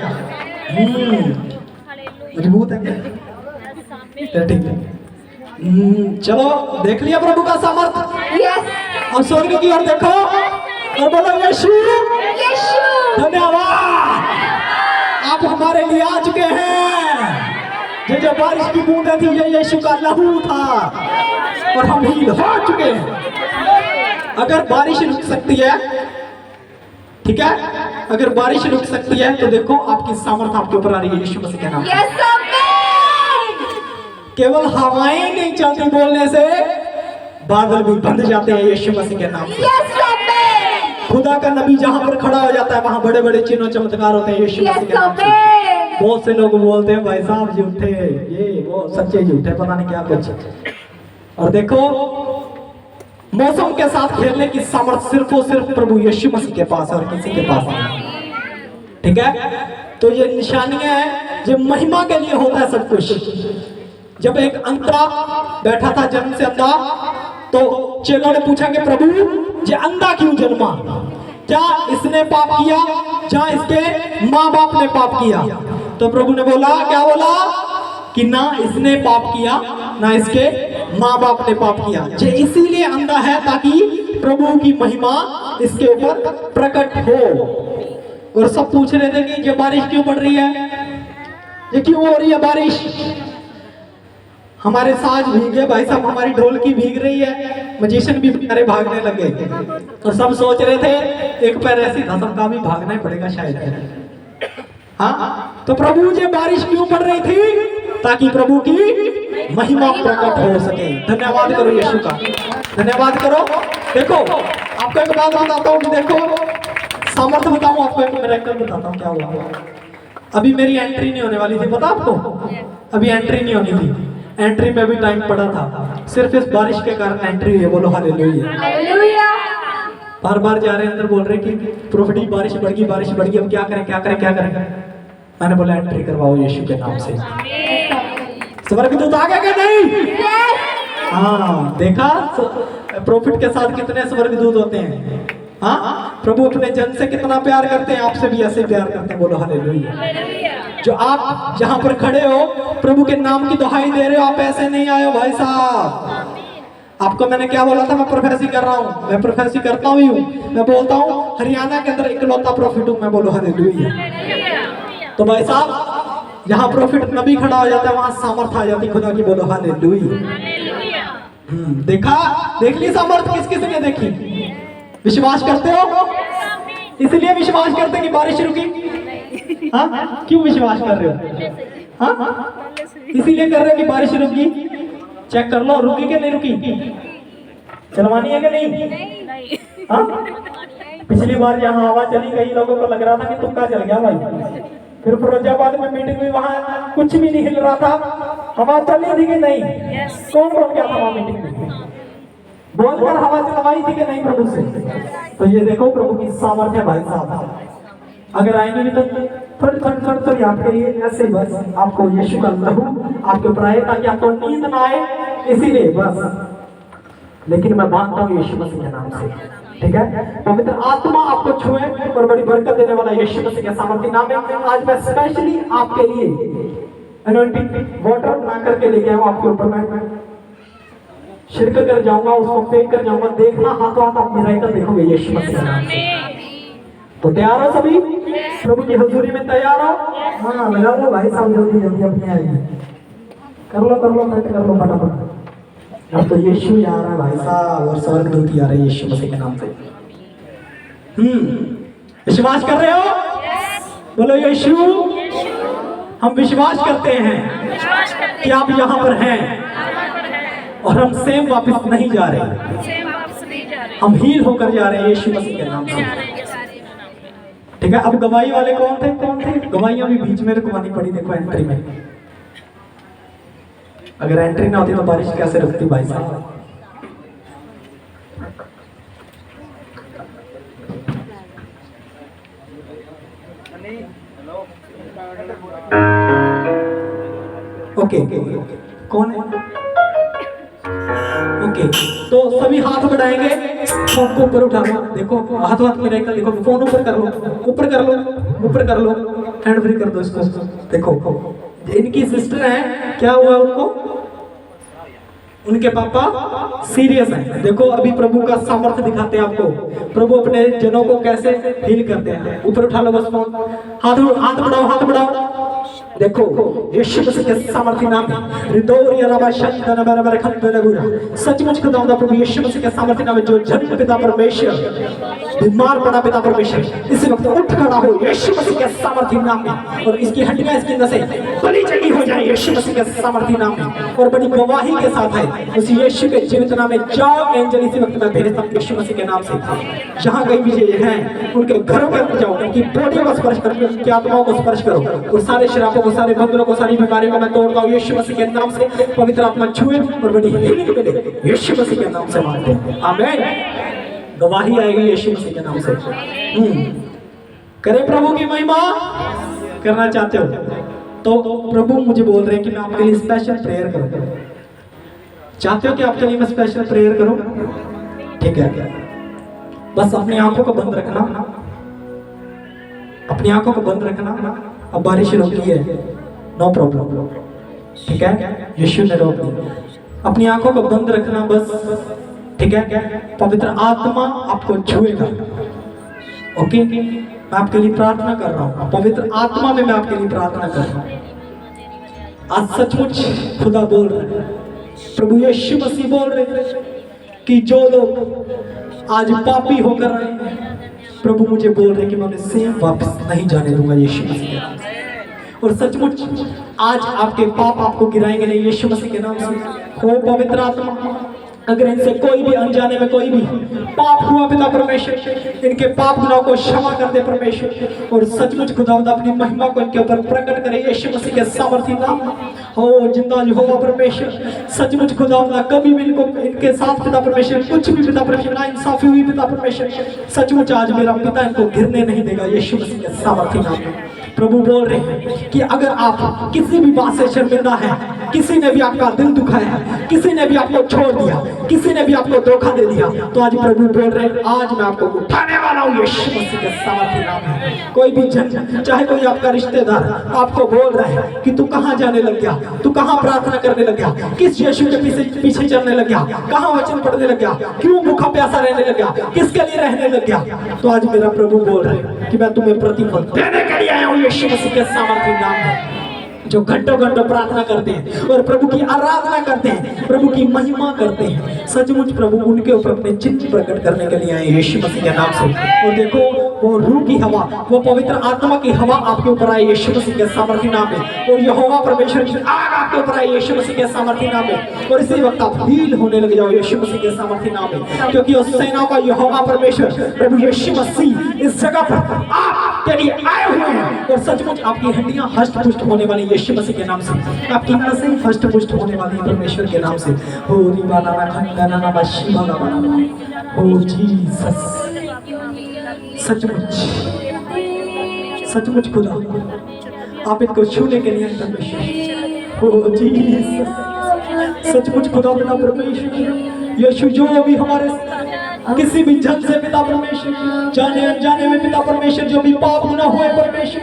मजबूत है क्या? ठीक है, चलो देख लिया प्रभु का सामर्थ। यस अब स्वर्ग की ओर देखो और बोलो यीशु यीशु धन्यवाद, आप हमारे लिए आ चुके हैं। जो बारिश की बूंदें थी ये यीशु का लहू था और हम हील हो चुके हैं। अगर बारिश रुक सकती है, ठीक है, अगर बारिश रुक सकती है तो देखो आपकी सामर्थ आपके ऊपर आ रही है यीशु मसीह के नाम से। यस आमीन। केवल हवाएं नहीं चलती बोलने से, बादल भी बंध जाते हैं यीशु मसीह के नाम से। यस आमीन। खुदा का नबी जहां पर खड़ा हो जाता है वहां बड़े बड़े चिन्ह चमत्कार होते हैं यीशु मसीह के यस नाम से। आमीन। बहुत से लोग बोलते हैं भाई साहब झूठे, ये वो सच्चे झूठे, पता नहीं क्या कुछ। और देखो मौसम के साथ खेलने की सामर्थ्य सिर्फ और सिर्फ प्रभु यीशु मसीह के पास है और किसी के पास नहीं। ठीक है, तो ये निशानियां हैं जो महिमा के लिए होता है सब कुछ। जब एक अंधा बैठा था जन्म से अंधा, तो चेलों ने पूछा कि प्रभु ये अंधा क्यों जन्मा, क्या इसने पाप किया या इसके माँ बाप ने पाप किया? तो प्रभु ने बोला, क्या बोला कि ना इसने पाप किया ना इसके माँ बाप ने पाप किया, ये इसीलिए अंधा है ताकि प्रभु की महिमा इसके ऊपर प्रकट हो। और सब पूछ रहे थे कि ये बारिश क्यों पड़ रही है, ये क्यों हो रही है बारिश? हमारे साज भीगे भाई साहब, हमारी ढोलकी भीग रही है, मजिशियन भी बेचारे भागने लगे। तो सब सोच रहे थे एक पैर ऐसी था, सबका भी भागना ही पड़ेगा शायद। हाँ, तो प्रभु जी बारिश क्यों पड़ रही थी? ताकि प्रभु की महिमा प्रकट हो सके। धन्यवाद करो यीशु का, धन्यवाद करो। देखो आपको एक बात बताता हूँ, देखो सामर्थ्य बताऊँ आपको, एक मिरेकल बताता हूँ क्या हुआ। अभी मेरी एंट्री नहीं होने वाली थी, पता आपको? अभी एंट्री नहीं होनी थी, एंट्री में भी टाइम पड़ा था, सिर्फ इस बारिश के कारण एंट्री हुई है। बोलो हालेलुया। हालेलुया। बार बार जा रहे हैं अंदर, बोल रहे कि प्रोफेटिक बारिश बढ़ गई, बारिश बढ़ गई, अब क्या करें क्या करें क्या करें? मैंने बोला एंट्री करवाओ यीशु के नाम से। स्वर्गदूत आ गए क्या? नहीं। हाँ, देखा प्रोफेट के साथ कितने स्वर्गदूत होते हैं। हाँ, प्रभु अपने जन से कितना प्यार करते हैं, आपसे भी ऐसे प्यार करते हैं। बोलो हालेलुया। जो आप जहां पर खड़े हो प्रभु के नाम की दुहाई दे रहे हो, आप ऐसे नहीं आए हो भाई साहब। आपको मैंने क्या बोला था? मैं प्रोफेसी कर रहा हूँ, मैं प्रोफेसी करता हुई हूँ, मैं बोलता हूँ हरियाणा के अंदर इकलौता प्रॉफिट हूँ मैं। बोलो हालेलुया। तो भाई साहब जहाँ प्रॉफिट नबी खड़ा हो जाता है वहां सामर्थ आ जाती खुदा की। बोलो हालेलुया। देखा, देख ली सामर्थ किस किस ने देखी? विश्वास करते हो? इसलिए विश्वास करते कि बारिश रुकी? हाँ, क्यों विश्वास कर रहे हो? हाँ, इसीलिए कर रहे हो कि बारिश रुकी। चेक कर लो रुकी कि नहीं रुकी, चलवानी है कि नहीं? हाँ, पिछली बार यहाँ हवा चली, कई लोगों को लग रहा था कि तुक्का चल गया भाई। फिर फिरोजाबाद में मीटिंग हुई, वहां कुछ भी नहीं हिल रहा था, हवा चली थी कि नहीं? कौन बोल गया था वहां मीटिंग में? बोलकर हवा चलवाई थी कि नहीं प्रभु से? तो ये देखो प्रभु की सामर्थ्य है भाई साहब। अगर आएंगे तो थोड़ी आपके लिए ऐसे बस आपको यीशु का लहू आपके ऊपर आए ताकि आपको नींद ना आए, इसीलिए बस। लेकिन मैं मानता हूँ यीशु मसीह के नाम से, ठीक है, पवित्र आत्मा आपको छुए और बड़ी बरकत देने वाला यीशु मसीह के सामर्थ्य नाम में आज मैं स्पेशली आपके लिए अनॉइंटिंग वाटर बना करके लेके आया हूँ। आपके ऊपर मैं शिरक कर जाऊंगा, उसको फेंक कर जाऊंगा। देखना हाथों हाथ आप मिराकल देखोगे यीशु मसीह के नाम से। तो तैयार हो सभी? प्रभु की हजूरी में तैयार हो? हाँ, लगा लो भाई साहब, जल्दी जल्दी अपनी आएगी। कर लो फटाफट। अब तो यीशु ही आ रहा है भाई साहब और स्वर्गदूत ही आ रहे हैं यीशु मसीह के नाम से। विश्वास कर रहे हो? बोलो यीशु, हम विश्वास करते हैं कि आप यहाँ पर हैं और हम सेम वापस नहीं जा रहे, हम हील होकर जा रहे हैं यीशु मसीह के नाम से। ठीक है, अब गवाही वाले कौन थे? गवाहियां भी बीच में रुकवानी पड़ी। देखो एंट्री में, अगर एंट्री ना होती तो बारिश कैसे रुकती भाई साहब? ओके, कौन है? ओके, तो सभी हाथ बढ़ाएंगे, फोन को ऊपर उठा लो। देखो हाथ मिरेकल, देखो फोन ऊपर कर लो, ऊपर कर लो, ऊपर कर लो, हैंड फ्री कर दो इसको। देखो इनकी सिस्टर है, क्या हुआ उनको? उनके पापा सीरियस हैं। देखो अभी प्रभु का सामर्थ्य दिखाते हैं आपको, प्रभु अपने जनों को कैसे हील करते हैं। ऊपर उठा लो बस फोन, हाथ बढ़ाओ, हाथ बढ़ाओ। देखो यीशु मसीह के सामर्थ्य नाम में रिदोरिया रबा शंदन बरबर खंदन गुरा, सचमुच खुदावंद प्रभु यीशु मसीह के सामर्थ्य नाम में जो जन पिता परमेश्वर बीमार पड़ा पिता परमेश्वर इसी वक्त उठ खड़ा हो यीशु मसीह के सामर्थ्य नाम में, और इसकी हड्डियां इसकी नसें बड़ी चंगी हो जाए यीशु मसीह के सामर्थ्य नाम में, और बड़ी गवाही के साथ है उस यीशु के जीवित नाम में। जाओ एंजल इसी वक्त मैं भेजता हूं यीशु मसीह के नाम से, जहां कहीं भी ये हैं उनके घरों के अंदर जाओ, उनकी बॉडी को स्पर्श करो, उनकी आत्माओं को स्पर्श करो, और सारे शराबों को, सारे बंधनों को, सारी बीमारियों को मैं तोड़ता हूं यीशु मसीह के नाम से। पवित्र आत्मा छुए और बड़ी हीलिंग मिले यीशु मसीह के नाम से मांगते हैं, आमीन। गवाही आएगी यीशु मसीह के नाम से। करें प्रभु की महिमा। करना चाहते हो तो प्रभु मुझे बोल रहे हैं कि मैं आपके लिए स्पेशल प्रेयर करूं। चाहते हो कि आपके लिए मैं स्पेशल प्रेयर करूं? ठीक है, बस अपनी आंखों को बंद रखना, अपनी आंखों को बंद रखना। अब बारिश रुकी है, नो प्रॉब्लम, ठीक है, यीशु ने रोक दी। अपनी आंखों को बंद रखना बस, ठीक है। पवित्र आत्मा आपको छुएगा, ओके। मैं आपके लिए प्रार्थना कर रहा हूँ, पवित्र आत्मा में मैं आपके लिए प्रार्थना कर रहा हूँ। आज सचमुच खुदा बोल रहे हैं, प्रभु यीशु मसीह बोल रहे हैं कि जो लोग आज पापी होकर रहे हैं, प्रभु मुझे बोल रहे हैं कि मैं उन्हें सेम वापस नहीं जाने दूंगा यीशु मसीह के नाम से। और सचमुच आज आपके पाप आपको गिराएंगे नहीं यीशु मसीह के नाम से। हो पवित्र आत्मा, अगर इनसे कोई भी अनजाने में कोई भी पाप हुआ पिता परमेश्वर, इनके पाप गुनाहों को क्षमा कर दे परमेश्वर, और सचमुच खुदावंद अपनी महिमा को इनके ऊपर प्रकट करे यीशु मसीह के सामर्थ्य नाम। हो जिंदा यहोवा परमेश्वर, सचमुच खुदावंद कभी भी इनको इनके साथ पिता परमेश्वर कुछ भी पिता परमेश्वर ना इंसाफी हुई पिता परमेश्वर, सचमुच आज मेरा पिता इनको गिरने नहीं देगा यीशु मसीह के सामर्थ्य नाम। प्रभु बोल रहे हैं कि अगर आप किसी भी बात से शर्मिंदा है, किसी ने भी आपका दिल दुखाया है, किसी ने भी आपको छोड़ दिया, किसी ने भी आपको धोखा दे दिया, तो आज प्रभु बोल रहे हैं आज मैं आपको उठाने वाला हूँ यीशु मसीह के सामर्थ्य नाम में। कोई भी जन, चाहे कोई आपका रिश्तेदार आपको बोल रहा है कि तू कहाँ जाने लग गया, तू कहाँ प्रार्थना करने लग गया, किस यीशु के पीछे चलने लग गया, कहाँ वचन पढ़ने लग गया, क्यों भूखा प्यासा रहने लग गया, किसके लिए रहने लग गया, तो आज मेरा प्रभु बोल रहे हैं कि मैं तुम्हें प्रतिफल देने के लिए आया हूँ यीशु मसीह के सामर्थ्य नाम में। जो घंटों घंटों प्रार्थना करते हैं और प्रभु की आराधना करते हैं, प्रभु की महिमा करते हैं, सचमुच प्रभु उनके ऊपर अपने चिन्ह प्रकट करने के लिए आए यीशु मसीह के नाम से। और देखो वो रूह की हवा, वो पवित्र आत्मा की हवा आपके ऊपर आए यीशु मसीह के सामर्थ्य नाम में, और यहोवा परमेश्वर की आग आपके ऊपर आए यीशु मसीह के सामर्थ्य नाम में, और इसी वक्त आप हील होने लग जाओ यीशु मसीह के सामर्थ्य नाम में, क्योंकि उस सेनाओं का यहोवा परमेश्वर प्रभु यीशु मसीह इस जगह पर आपके लिए आए हुए हैं, और सचमुच आपकी हड्डियां हष्ट पुष्ट होने वाली यीशु मसीह के नाम से, आपकी नसें हष्ट पुष्ट होने वाली परमेश्वर के नाम से। हो रिबाना खंडना ना बशिबा ना, हो जीसस, सचमुच सचमुच खुदा आप इनको छूने के लिए परमेश्वर, हो जीसस, सचमुच खुदा पिता परमेश्वर यीशु जो भी हमारे किसी भी जन से पिता परमेश्वर जाने अनजाने में पिता परमेश्वर जो भी पाप गुनाह हुए परमेश्वर,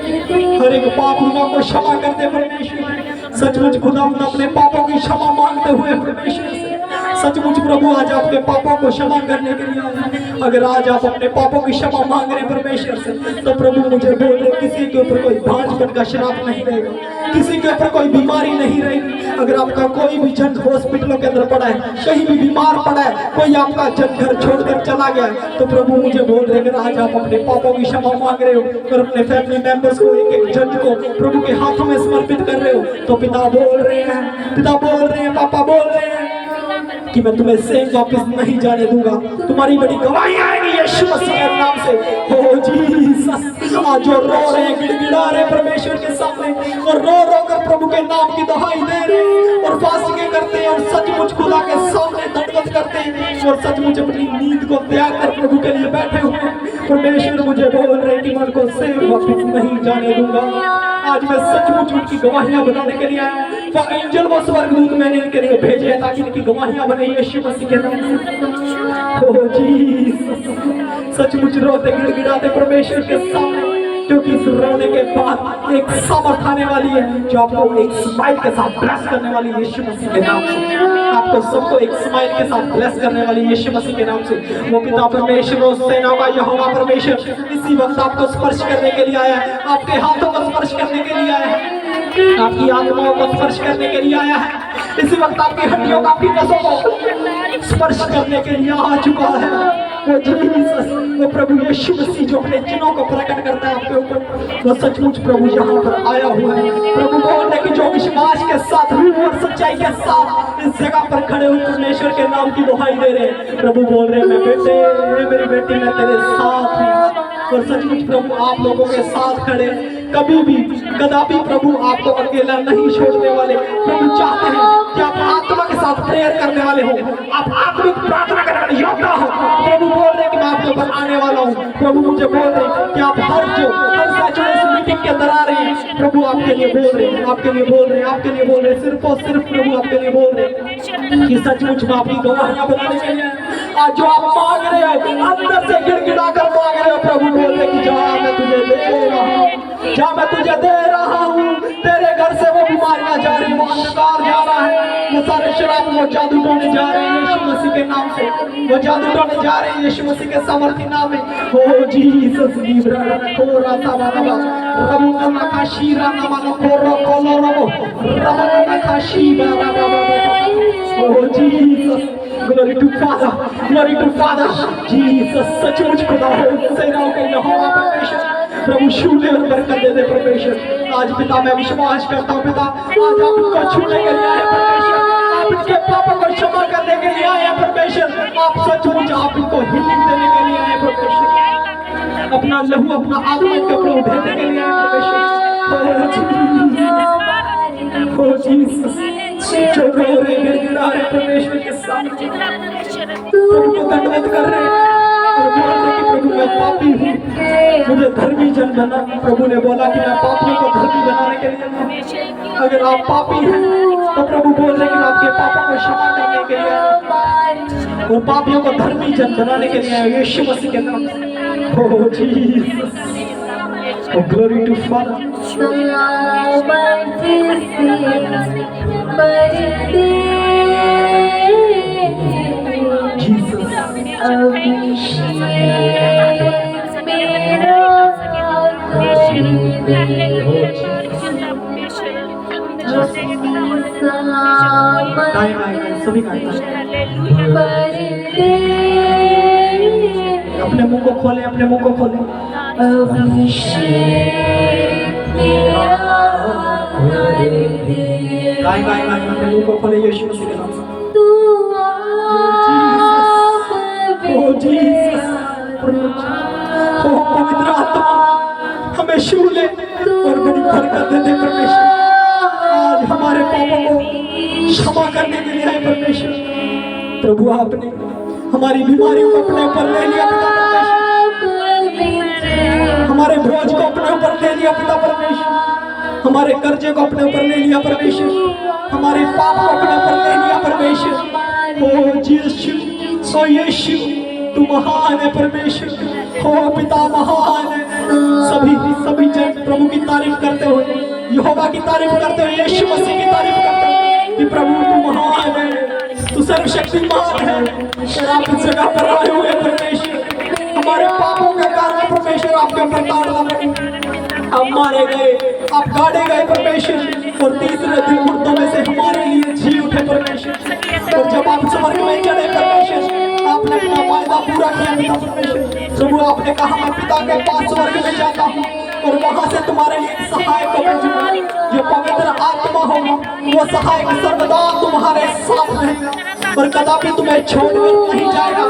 हर एक पाप गुनाह को क्षमा करते परमेश्वर, सचमुच खुदा अपने पापों की क्षमा मांगते हुए परमेश्वर से, सचमुच प्रभु आज आपके पापों को क्षमा करने के लिए आए। अगर आज आप अपने पापों की क्षमा मांग रहे परमेश्वर से, तो प्रभु मुझे बोल रहे किसी के ऊपर कोई भांजपन का श्राप नहीं रहेगा, किसी के ऊपर कोई बीमारी नहीं रहेगी। अगर आपका कोई भी जन हॉस्पिटलों के अंदर पड़ा है, कहीं भी बीमार पड़ा है, कोई आपका जन घर छोड़कर चला गया, तो प्रभु मुझे बोल रहे अगर आज आप अपने पापों की क्षमा मांग रहे हो और अपने फैमिली मेंबर्स को एक एक जन को प्रभु के हाथों में समर्पित कर रहे हो, तो पिता बोल रहे हैं, पिता बोल रहे हैं, पापा बोल रहे हैं कि मैं तुम्हें सेम वापस नहीं जाने दूंगा। तुम्हारी बड़ी गवाही आएगी यीशु मसीह के नाम से। हो जीसस, आज जो रो रहे हैं, गिड़गिड़ा रहे परमेश्वर के सामने और रो रो कर प्रभु के नाम की दहाई दे रहे हैं और फास्टिंग करते हैं और सचमुच खुदा के सामने दंडवत करते हैं और सचमुच अपनी नींद को त्याग कर प्रभु के लिए बैठे हुए हैं, परमेश्वर मुझे बोल रहे हैं कि मैं उनको सेम वापस नहीं जाने दूंगा। आज मैं सचमुच उनकी गवाहियां बनाने के लिए आया हूं। वो एंजल व स्वर्गदूत मैंने इनके लिए भेजे हैं ताकि इनकी गवाहियां बने यीशु मसीह के नाम से। ओ जीसस, सचमुच रोते गिड़गिड़ाते परमेश्वर के सामने क्योंकि इस रोने के बाद एक सामर्थ आने वाली है जो आपको एक स्माइल के साथ ब्लेस करने वाली है यीशु मसीह के नाम से। आपको सबको एक स्माइल के साथ ब्लेस करने वाली है यीशु मसीह के नाम से। वो पिता परमेश्वर और सेनाओं का यहोवा परमेश्वर इसी वक्त आपको स्पर्श करने के लिए आया है, आपके हाथों को स्पर्श करने के लिए आया है, आपकी आत्माओं को स्पर्श करने के लिए आया है, इसी वक्त आपकी हड्डियों का, आपकी नसों को स्पर्श करने के लिए आ चुका है। वो जीसस, वो प्रभु यीशु मसीह जो अपने चिन्हों को प्रकट करता है आपके ऊपर, वो सचमुच प्रभु यहाँ पर आया हुआ है। प्रभु बोल रहे कि जो विश्वास के साथ, रूह और सच्चाई के साथ इस जगह पर खड़े हुए परमेश्वर के नाम की दुहाई दे रहे हैं। प्रभु बोल रहे हैं, मैं बेटे, मेरी बेटी, मैं तेरे साथ हूँ। और सचमुच प्रभु आप लोगों के साथ खड़े, कभी भी कदापि प्रभु आपको अकेला नहीं छोड़ने वाले। प्रभु चाहते हैं कि आप आत्मा के साथ प्रेयर करने वाले हो, आप आत्मिक प्रार्थना करने वाले योद्धा हो। प्रभु बोल रहे हैं कि मैं आपके ऊपर आने वाला हूँ। प्रभु मुझे बोल रहे हैं कि आप हर सैचुरेशन मीटिंग के अंदर आ रहे हैं, प्रभु आपके लिए बोल रहे हैं, आपके लिए बोल रहे हैं, आपके लिए बोल रहे हैं, सिर्फ और सिर्फ प्रभु आपके लिए बोल रहे हैं कि सचमुच में आपकी गवाहियां बनाने के लिए आज जो आप मांग रहे हो, अंदर से गिड़गिड़ा कर मांग रहे हो। प्रभु बोल रहे कि जा, मैं तुझे दे रहा हूँ, जा, मैं तुझे दे रहा हूँ। तेरे घर से वो बीमारियां जा रही, वो अंधकार जा रहा है, वो सारे शराब, वो जादू टोने जा रहे हैं यीशु मसीह के नाम से, वो जादू टोने जा रहे हैं यीशु मसीह के सामर्थी नाम में। ओ जीसस लिब्रा कोरा साबाबा रबु ना काशीरा ना मानो कोरो कोलो रबो रबु ना काशीरा बाबा। Oh Jesus, glory to father, glory to father. Jesus सचमुच खुदा हो, सेनाओं के यहोवा परमेश्वर, प्रभु छूने और बरकत दे दे परमेश्वर। आज पिता मैं विश्वास करता हूँ पिता, आज आप उनको छूने के लिए आए परमेश्वर, आप इनके पापों को क्षमा करने के लिए आए परमेश्वर, आप सचमुच आप इनको हीलिंग देने के लिए आए परमेश्वर, अपना लहू, अपना आत्मा इनके ऊपर उठाने के लिए आए परमेश्वर। ओ जीसस, जो रो रहे गिड़गिड़ा रहे परमेश्वर के सामने, प्रभु को दंडवत कर रहे हैं और बोल रहे कि प्रभु मैं पापी हूँ, मुझे धर्मी जन बना। प्रभु ने बोला कि मैं पापियों को धर्मी बनाने के लिए, अगर आप पापी हैं तो प्रभु बोल रहे कि मैं आपके पापों को क्षमा करने के लिए और पापियों को धर्मी जन बनाने के लिए यीशु मसीह के नाम से। Oh Jesus, oh glory to father. सभी अपने मुंह को खोले, अपने मुंह को खोले। गाय गाय गाय अपने मुंह को खोले यीशु मसीह के नाम से। ओ जीसस, ओ पवित्र आत्मा हमें छू ले और बड़ी बरकत दे दे परमेश्वर। आज हमारे पापों को क्षमा करने के लिए आए परमेश्वर। प्रभु आपने हमारी बीमारियों को अपने ऊपर ले लिया पिता परमेश्वर, हमारे बोझ को अपने ऊपर ले लिया पिता परमेश्वर, हमारे कर्जे को अपने ऊपर ले लिया परमेश्वर, हमारे पाप को अपने ऊपर ले लिया परमेश्वर। ओ यीशु, ओ यीशु तू महान है परमेश्वर, ओ पिता महान है। सभी जन प्रभु की तारीफ करते हुए, यहोवा की तारीफ करते हुए, यीशु मसीह की तारीफ करते हुए कि प्रभु तू महान है, तू सर्वशक्तिमान है। और आप इस जगह पर आए हुए परमेश्वर, हमारे पापों के कारण परमेश्वर आपके ऊपर ताड़ना पड़ी, हम मारे गए, आप गाड़े गए परमेश्वर, और तीसरे दिन मुर्दों में से हमारे लिए जी उठे परमेश्वर। और जब आप स्वर्ग में चढ़े परमेश्वर, आपने अपना वायदा पूरा किया पिता परमेश्वर। प्रभु आपने कहा मैं पिता के पास स्वर्ग में जाता हूँ और वहां से तुम्हारे लिए सहायक को भेजूंगा, जो पवित्र आत्मा होगा, वो सहायक सर्वदा तुम्हारे साथ रहेगा और कदापि तुम्हें छोड़कर नहीं जाएगा।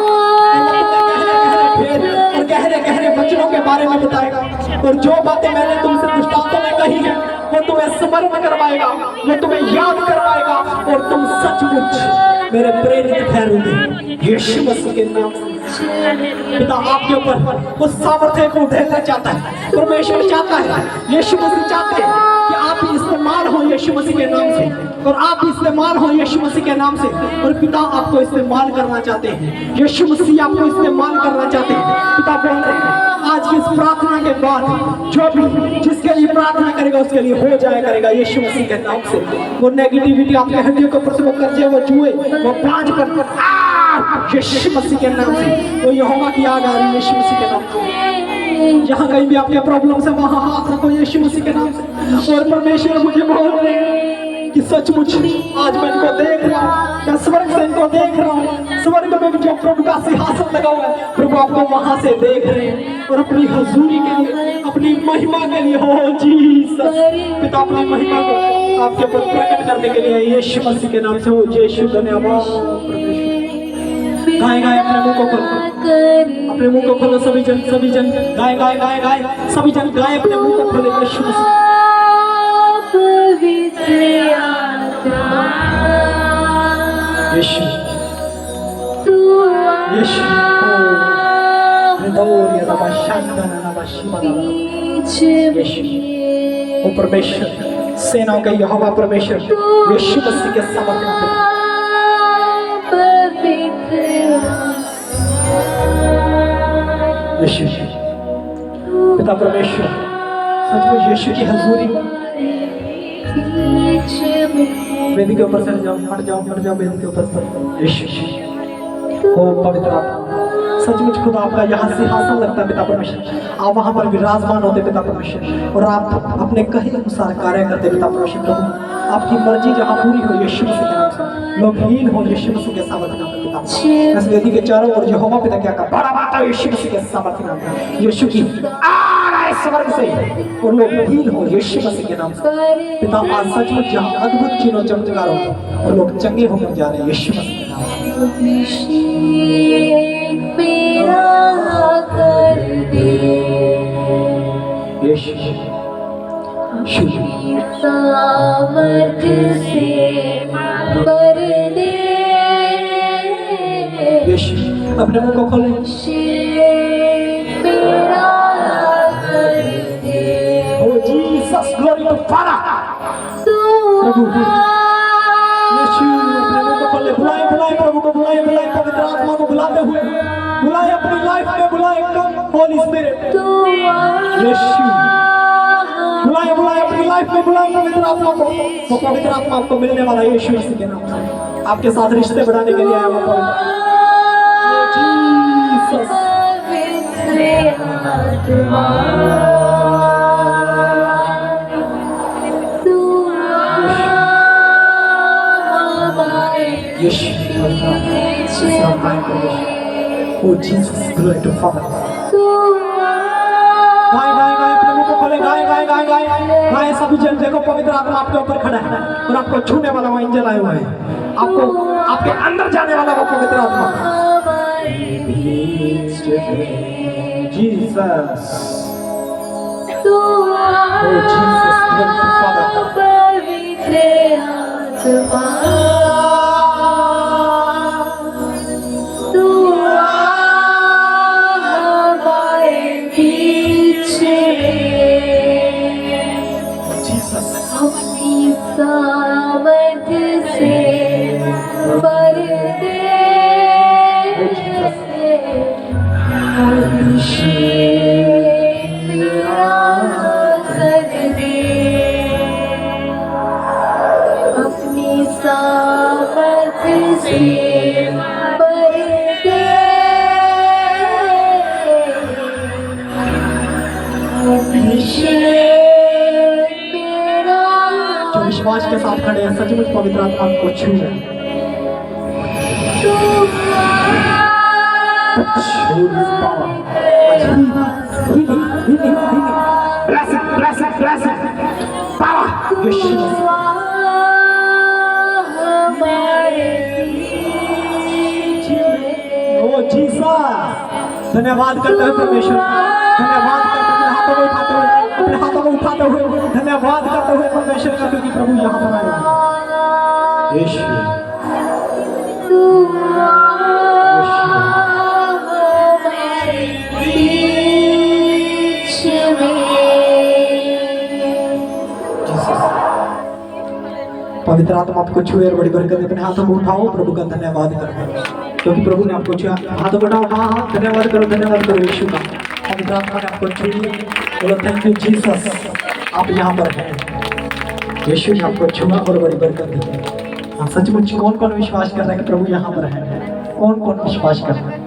और गहरे गहरे वचनों के बारे में बताएगा, और जो बातें मैंने तुमसे दृष्टांतों में कही है वो तुम्हें स्मरण करवाएगा, वो तुम्हें याद करवाएगा, और तुम सचमुच मेरे प्रेरित ठहरोगे यीशु मसीह के नाम से। पिता आपके ऊपर उस सामर्थ्य को उधेड़ना चाहता है, परमेश्वर चाहता है, यीशु मसीह चाहते हैं कि आप ही इस्तेमाल हो यीशु मसीह के नाम से, और आप इस्तेमाल हो यीशु मसीह के नाम से। और पिता आपको इस्तेमाल करना चाहते हैं, यीशु मसीह आपको इस्तेमाल करना चाहते हैं। पिता बोल रहे हैं आज की इस प्रार्थना के बाद जो भी जिसके लिए प्रार्थना करेगा उसके लिए हो जाया करेगा यीशु मसीह के नाम से। वो नेगेटिविटी आपके हड्डियों के ऊपर से वो कर्जे, वो जुए, वो बांझ पर यीशु मसीह के नाम से वो यहोवा की आग आ रही है यीशु मसीह के नाम से। जहाँ कहीं भी आपके प्रॉब्लम से वहाँ हाथ रखो यीशु मसीह के नाम से। और परमेश्वर मुझे बोल रहे हैं कि सचमुच आज मैं इनको देख रहा हूँ, मैं स्वर्ग से इनको देख रहा हूँ। स्वर्ग में भी जो प्रभु का सिंहासन लगा हुआ है, प्रभु आपको वहां से देख रहे हैं और अपनी हजूरी के लिए, अपनी महिमा के लिए, हो जीसस पिता अपनी महिमा को आपके ऊपर प्रकट करने के लिए यीशु मसीह के नाम से हो यीशु। धन्यवाद। गाए गाए अपने मुंह को खोलो, अपने मुंह को खोलो सभी जन गाए गाए गाए गाए सभी जन गाए अपने मुंह को खोले यीशु मसीह। यीशु यीशु यीशु ओ परमेश्वर सेनाओं का यहोवा परमेश्वर यीशु मसीह के समर्पण यीशु पिता परमेश्वर सचमुच यीशु की हजूरी वेदी के ऊपर से हट जाओ वेदी के ऊपर से यीशु ओ पवित्र आत्मा सचमुच खुदा आपका यहाँ सिंहासन लगता है पिता परमेश्वर। आप वहाँ पर विराजमान होते पिता परमेश्वर और आप अपने कहे अनुसार कार्य करते पिता परमेश्वर। प्रभु आपकी मर्जी जहाँ पूरी हो यीशु मसीह के नाम से, लोग हीन हो यीशु मसीह के सामर्थ्य नाम में पिता। इस वेदी के चारों ओर यहोवा पिता क्या का बड़ा बात है यीशु मसीह के सामर्थ्य नाम में। यीशु की आ रहा है स्वर्ग से और लोग हीन हो यीशु मसीह के नाम से पिता। आज सचमुच जहाँ अद्भुत चिन्हों चमत्कार हो और लोग चंगे होकर जा रहे हैं यीशु मसीह के नाम से। यीशु सामर्थ्य से भर दे यीशु अपने मुंह को खोले मेरा कर दे ओ जीसस ग्लोरी टू फादर तू प्रभु यीशु अपने मुंह को खोले बुलाए प्रभु को बुलाए पवित्र आत्मा को बुलाते हुए बुलाए अपनी लाइफ में बुलाए कम होली स्पिरिट यीशु बुलाए अपनी लाइफ में बुलाए पवित्र आत्मा को। वो पवित्र आत्मा आपको मिलने वाला है यीशु मसीह के नाम से। आपके साथ रिश्ते बढ़ाने के लिए आया हुआ पवित्र यीशु ओ जीसस ग्लोरी टू फादर। गाए अपने मुंह को खोले गाए सभी जन देखो पवित्र आत्मा आपके ऊपर खड़ा है और आपको छूने वाला वो एंजल आया हुआ है, आपको आपके अंदर जाने वाला वो पवित्र आत्मा जीसस ओ जीसस सामर्थ्य से भर दे अपनी सामर्थ्य से भर दे जो विश्वास के साथ खड़े हैं सचमुच पवित्र आत्मा को छू रहे धन्यवाद करते हैं परमेश्वर, धन्यवाद करते हैं अपने हाथों को उठाते हुए धन्यवाद करते हुए परमेश्वर का, क्योंकि प्रभु यहाँ पर आए। यीशु पवित्र आत्मा आपको छुए और बड़ी बरकत। अपने हाथों को उठाओ, प्रभु का धन्यवाद करो, क्योंकि प्रभु ने आपको छुआ। हाथों को उठाओ, हाँ धन्यवाद करो यीशु का। पवित्र आत्मा ने आपको छुई। बोलो थैंक यू जीसस, आप यहाँ पर हैं। यीशु ने आपको छुआ और बड़ी बरकत दी। हाँ, सचमुच कौन कौन विश्वास कर रहा है कि प्रभु यहाँ पर है? कौन कौन विश्वास कर रहा है?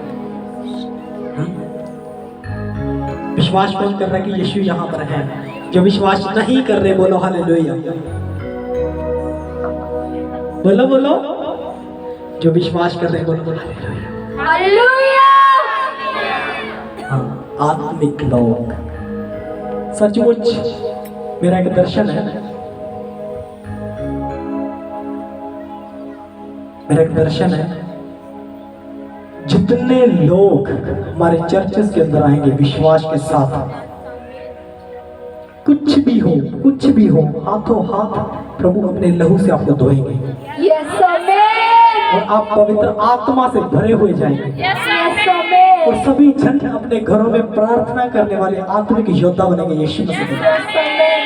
विश्वास कौन कर रहा है कि यीशु यहाँ पर है? जो विश्वास नहीं कर रहे बोलो हालेलुया। बोलो बोलो, जो विश्वास कर रहे बोलो हालेलुया। हालेलुया। हाँ, आत्मिक लोग, सचमुच मेरा एक दर्शन है, मेरा एक दर्शन है। जितने लोग हमारे चर्चेस के अंदर आएंगे विश्वास के साथ, कुछ भी हो, हाथों हाथ प्रभु अपने लहू से आपको धोएंगे यस आमेन। और आप पवित्र आत्मा से भरे हुए जाएंगे। Yes amen. और सभी जन अपने घरों में प्रार्थना करने वाले आत्मिक योद्धा बनेंगे यीशु मसीह के नाम। Yes amen.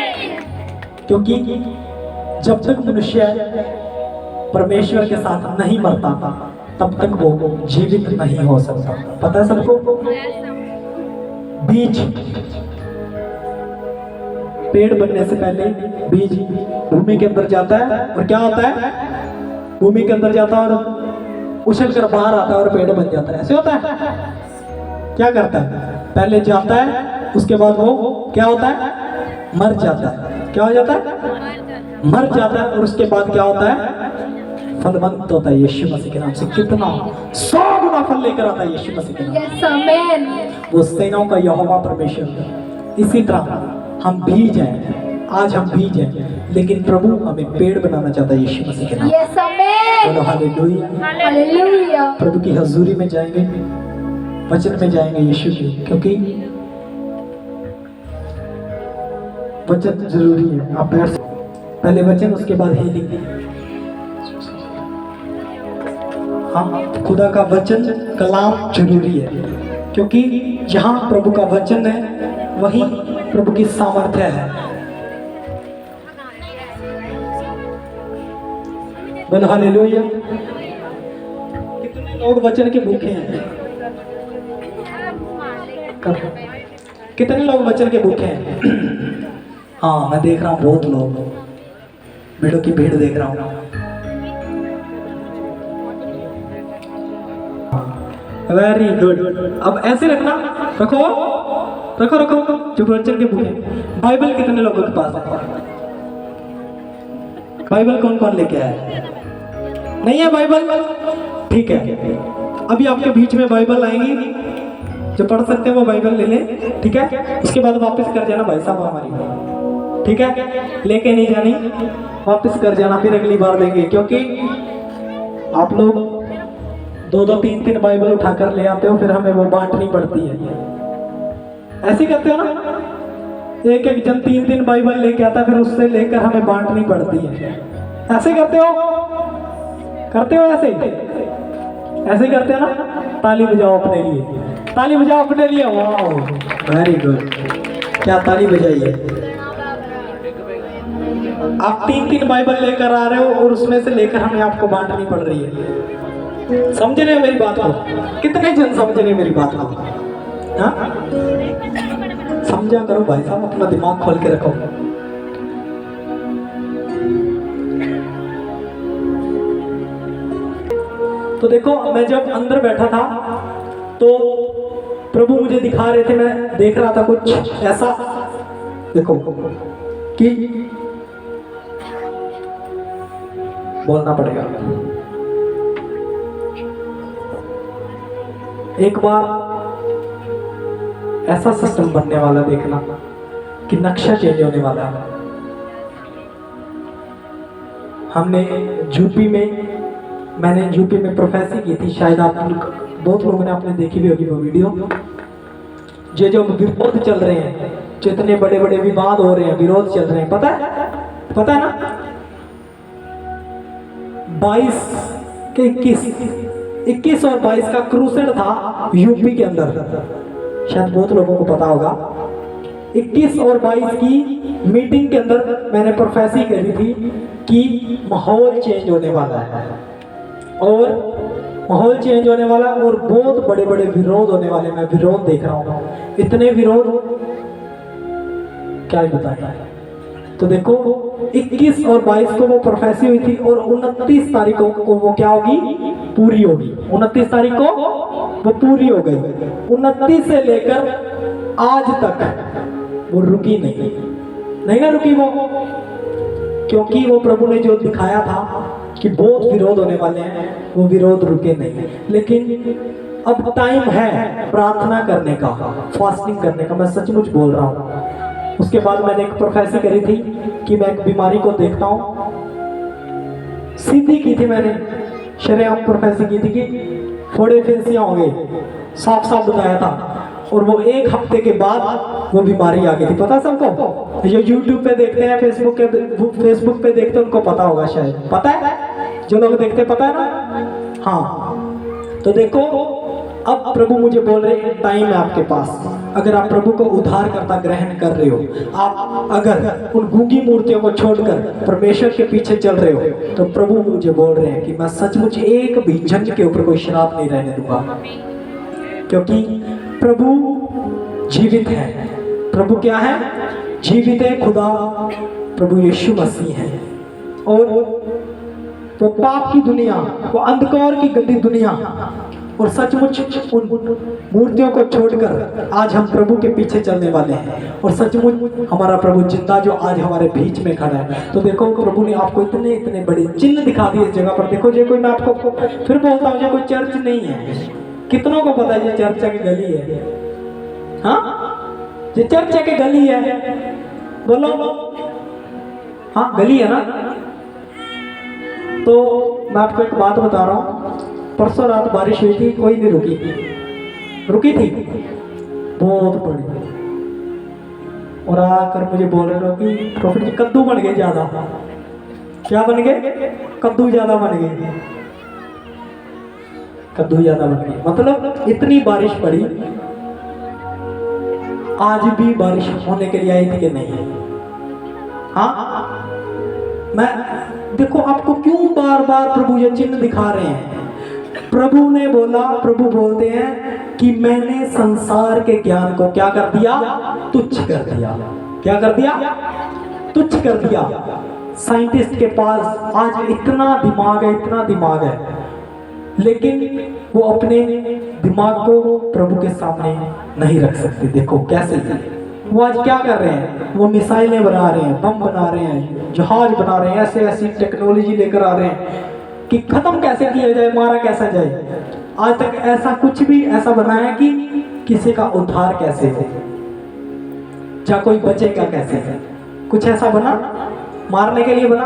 क्योंकि जब तक मनुष्य परमेश्वर के साथ नहीं मरता तब तक वो जीवित नहीं हो सकता। पता है सबको? बीज, पेड़ बनने से पहले बीज भूमि के अंदर जाता है और क्या होता है? भूमि के अंदर जाता है और उछल कर बाहर आता है और पेड़ बन जाता है। ऐसे होता है? क्या करता है? पहले जाता है, उसके बाद वो क्या होता है? मर जाता है। क्या हो जाता है? मर जाता है। और उसके बाद क्या होता है? फलवंत होता है यीशु मसीह के नाम से। कितना 100 गुना फल लेकर आता है यीशु मसीह के नाम से। Yes amen. वो सेनाओं का यहोवा परमेश्वर। इसी तरह हम बीज हैं, आज हम बीज हैं, लेकिन प्रभु हमें पेड़ बनाना चाहता है यीशु मसीह के नाम। Yes amen. बोलो हालेलुया। हालेलुया। प्रभु की हजूरी में जाएंगे, वचन में जाएंगे यीशु के, क्योंकि वचन जरूरी है। आप पहले वचन, उसके बाद हीलिंग। हाँ, खुदा का वचन कलाम जरूरी है, क्योंकि जहाँ प्रभु का वचन है वहीं प्रभु की सामर्थ्य है। बोलो हालेलुया। कितने लोग वचन के भूखे हैं? कितने लोग वचन के भूखे हैं? हाँ, मैं देख रहा हूँ बहुत लोग, भीड़ों की भीड़ देख रहा हूँ। Very good. अब ऐसे रखना, रखो रखो रखो, जो वचन के भूखे। बाइबल कितने लोगों के पास है? बाइबल कौन कौन लेके आया? नहीं है बाइबल? ठीक है, अभी आपके बीच में बाइबल आएंगी, जो पढ़ सकते हैं वो बाइबल ले लें, ठीक है? उसके बाद वापस कर जाना भाई साहब हमारी, ठीक है? लेके नहीं जानी, वापस कर जाना, फिर अगली बार देंगे। क्योंकि आप लोग 2-2, 3-3 बाइबल उठाकर ले आते हो, फिर हमें वो बांटनी पड़ती है। ऐसे करते हो ना? एक एक जन 3-3 बाइबल लेके आता, फिर उससे लेकर हमें बांटनी पड़ती है। ऐसे करते हो? करते हो ऐसे? ऐसे करते हो ना? ताली बजाओ अपने लिए, ताली बजाओ अपने लिए। वाह, वेरी गुड। क्या ताली बजाई है? आप 3-3 बाइबल लेकर आ रहे हो और उसमें से लेकर हमें आपको बांटनी पड़ रही है। समझ रहे हो मेरी बात को? कितने जन समझ रहे मेरी बात को? हाँ, समझा करो भाई साहब, अपना दिमाग खोल के रखो। तो देखो, मैं जब अंदर बैठा था तो प्रभु मुझे दिखा रहे थे, मैं देख रहा था कुछ ऐसा, देखो कि बोलना पड़ेगा। एक बार ऐसा सिस्टम बनने वाला, देखना कि नक्शा चेंज होने वाला है। हमने यूपी में, मैंने यूपी में प्रोफेसरी की थी, शायद आप बहुत लोगों ने आपने देखी भी होगी वो वीडियो। जो विरोध चल रहे हैं, जो इतने बड़े बड़े विवाद हो रहे हैं, विरोध चल रहे हैं, पता है? पता है ना? 21 और 22 का क्रूसेड था यूपी के अंदर, शायद बहुत लोगों को पता होगा। 21 और 22 की मीटिंग के अंदर मैंने प्रोफेसी करी थी कि माहौल चेंज होने वाला है और माहौल चेंज होने वाला और बहुत बड़े बड़े विरोध होने वाले। मैं विरोध देख रहा हूँ, इतने विरोध क्या ही बताएं। तो देखो 21 और 22 को वो प्रोफेसी हुई थी और 29 तारीख को वो क्या होगी, पूरी होगी। 29 तारीख को वो पूरी हो गई। 29 से लेकर आज तक वो रुकी नहीं ना रुकी वो, क्योंकि वो प्रभु ने जो दिखाया था कि बहुत विरोध होने वाले हैं, वो विरोध रुके नहीं। लेकिन अब टाइम है प्रार्थना करने का, फास्टिंग करने का। मैं सचमुच बोल रहा हूँ। उसके बाद मैंने एक प्रोफेसी करी थी कि मैं एक बीमारी को देखता हूँ, सीधी की थी मैंने, शरेआम प्रोफेसी की थी कि फोड़े फिंसियाँ होंगे, साफ साफ बताया था। और वो एक हफ्ते के बाद वो बीमारी आ गई थी। पता सबको, जो यूट्यूब पे देखते हैं, फेसबुक पे देखते हैं, उनको पता होगा शायद। पता है, जो लोग देखते पता है ना। हाँ, तो देखो अब प्रभु मुझे बोल रहे हैं टाइम है आपके पास। अगर आप प्रभु को उद्धारकर्ता ग्रहण कर रहे हो, आप अगर उन गूंगी मूर्तियों को छोड़कर परमेश्वर के पीछे चल रहे हो, तो प्रभु मुझे बोल रहे हैं कि मैं सचमुच एक भी जन के ऊपर कोई श्राप नहीं रहने दूंगा, क्योंकि प्रभु जीवित है। प्रभु क्या है? जीवित है खुदा, प्रभु यीशु मसीह है। और वो पाप की दुनिया, वो अंधकार की गंदी दुनिया और सचमुच उन मूर्तियों को छोड़कर आज हम प्रभु के पीछे चलने वाले हैं। और सचमुच हमारा प्रभु जिंदा जो आज हमारे बीच में खड़ा है। तो देखो प्रभु ने आपको इतने इतने बड़े चिन्ह दिखा दिए इस जगह पर। देखो, ये कोई, मैं आपको फिर बोलता हूँ, ये कोई चर्च नहीं है। कितनों को पता है ये चर्च की गली है? हाँ, ये चर्च की गली है, बोलो। हाँ, गली है ना। तो मैं आपको एक बात बता रहा हूँ, परसों रात बारिश हुई थी, कोई नहीं रुकी थी बहुत बड़ी। और आकर मुझे बोल रहे लोग कि प्रॉफिट जी कद्दू बन गए ज्यादा। क्या बन गए? कद्दू ज्यादा बन गए। कद्दू ज्यादा बन गए मतलब इतनी बारिश पड़ी। आज भी बारिश होने के लिए आई थी कि नहीं? हाँ, मैं देखो आपको क्यों बार बार प्रभु ये चिन्ह दिखा रहे हैं। प्रभु ने बोला, प्रभु बोलते हैं कि मैंने संसार के ज्ञान को क्या कर दिया? तुच्छ कर दिया। क्या कर दिया? तुच्छ कर दिया। साइंटिस्ट के पास आज इतना दिमाग है, लेकिन वो अपने दिमाग को प्रभु के सामने नहीं रख सकते। देखो कैसे वो आज क्या कर रहे हैं, वो मिसाइलें बना रहे हैं, बम बना रहे हैं, जहाज बना रहे हैं, ऐसी टेक्नोलॉजी लेकर आ रहे हैं कि खत्म कैसे किया जाए, मारा कैसा जाए। आज तक ऐसा कुछ भी ऐसा बना है कि किसी का उद्धार कैसे हो, या कोई बचेगा कैसे, कुछ ऐसा बना? मारने के लिए बना।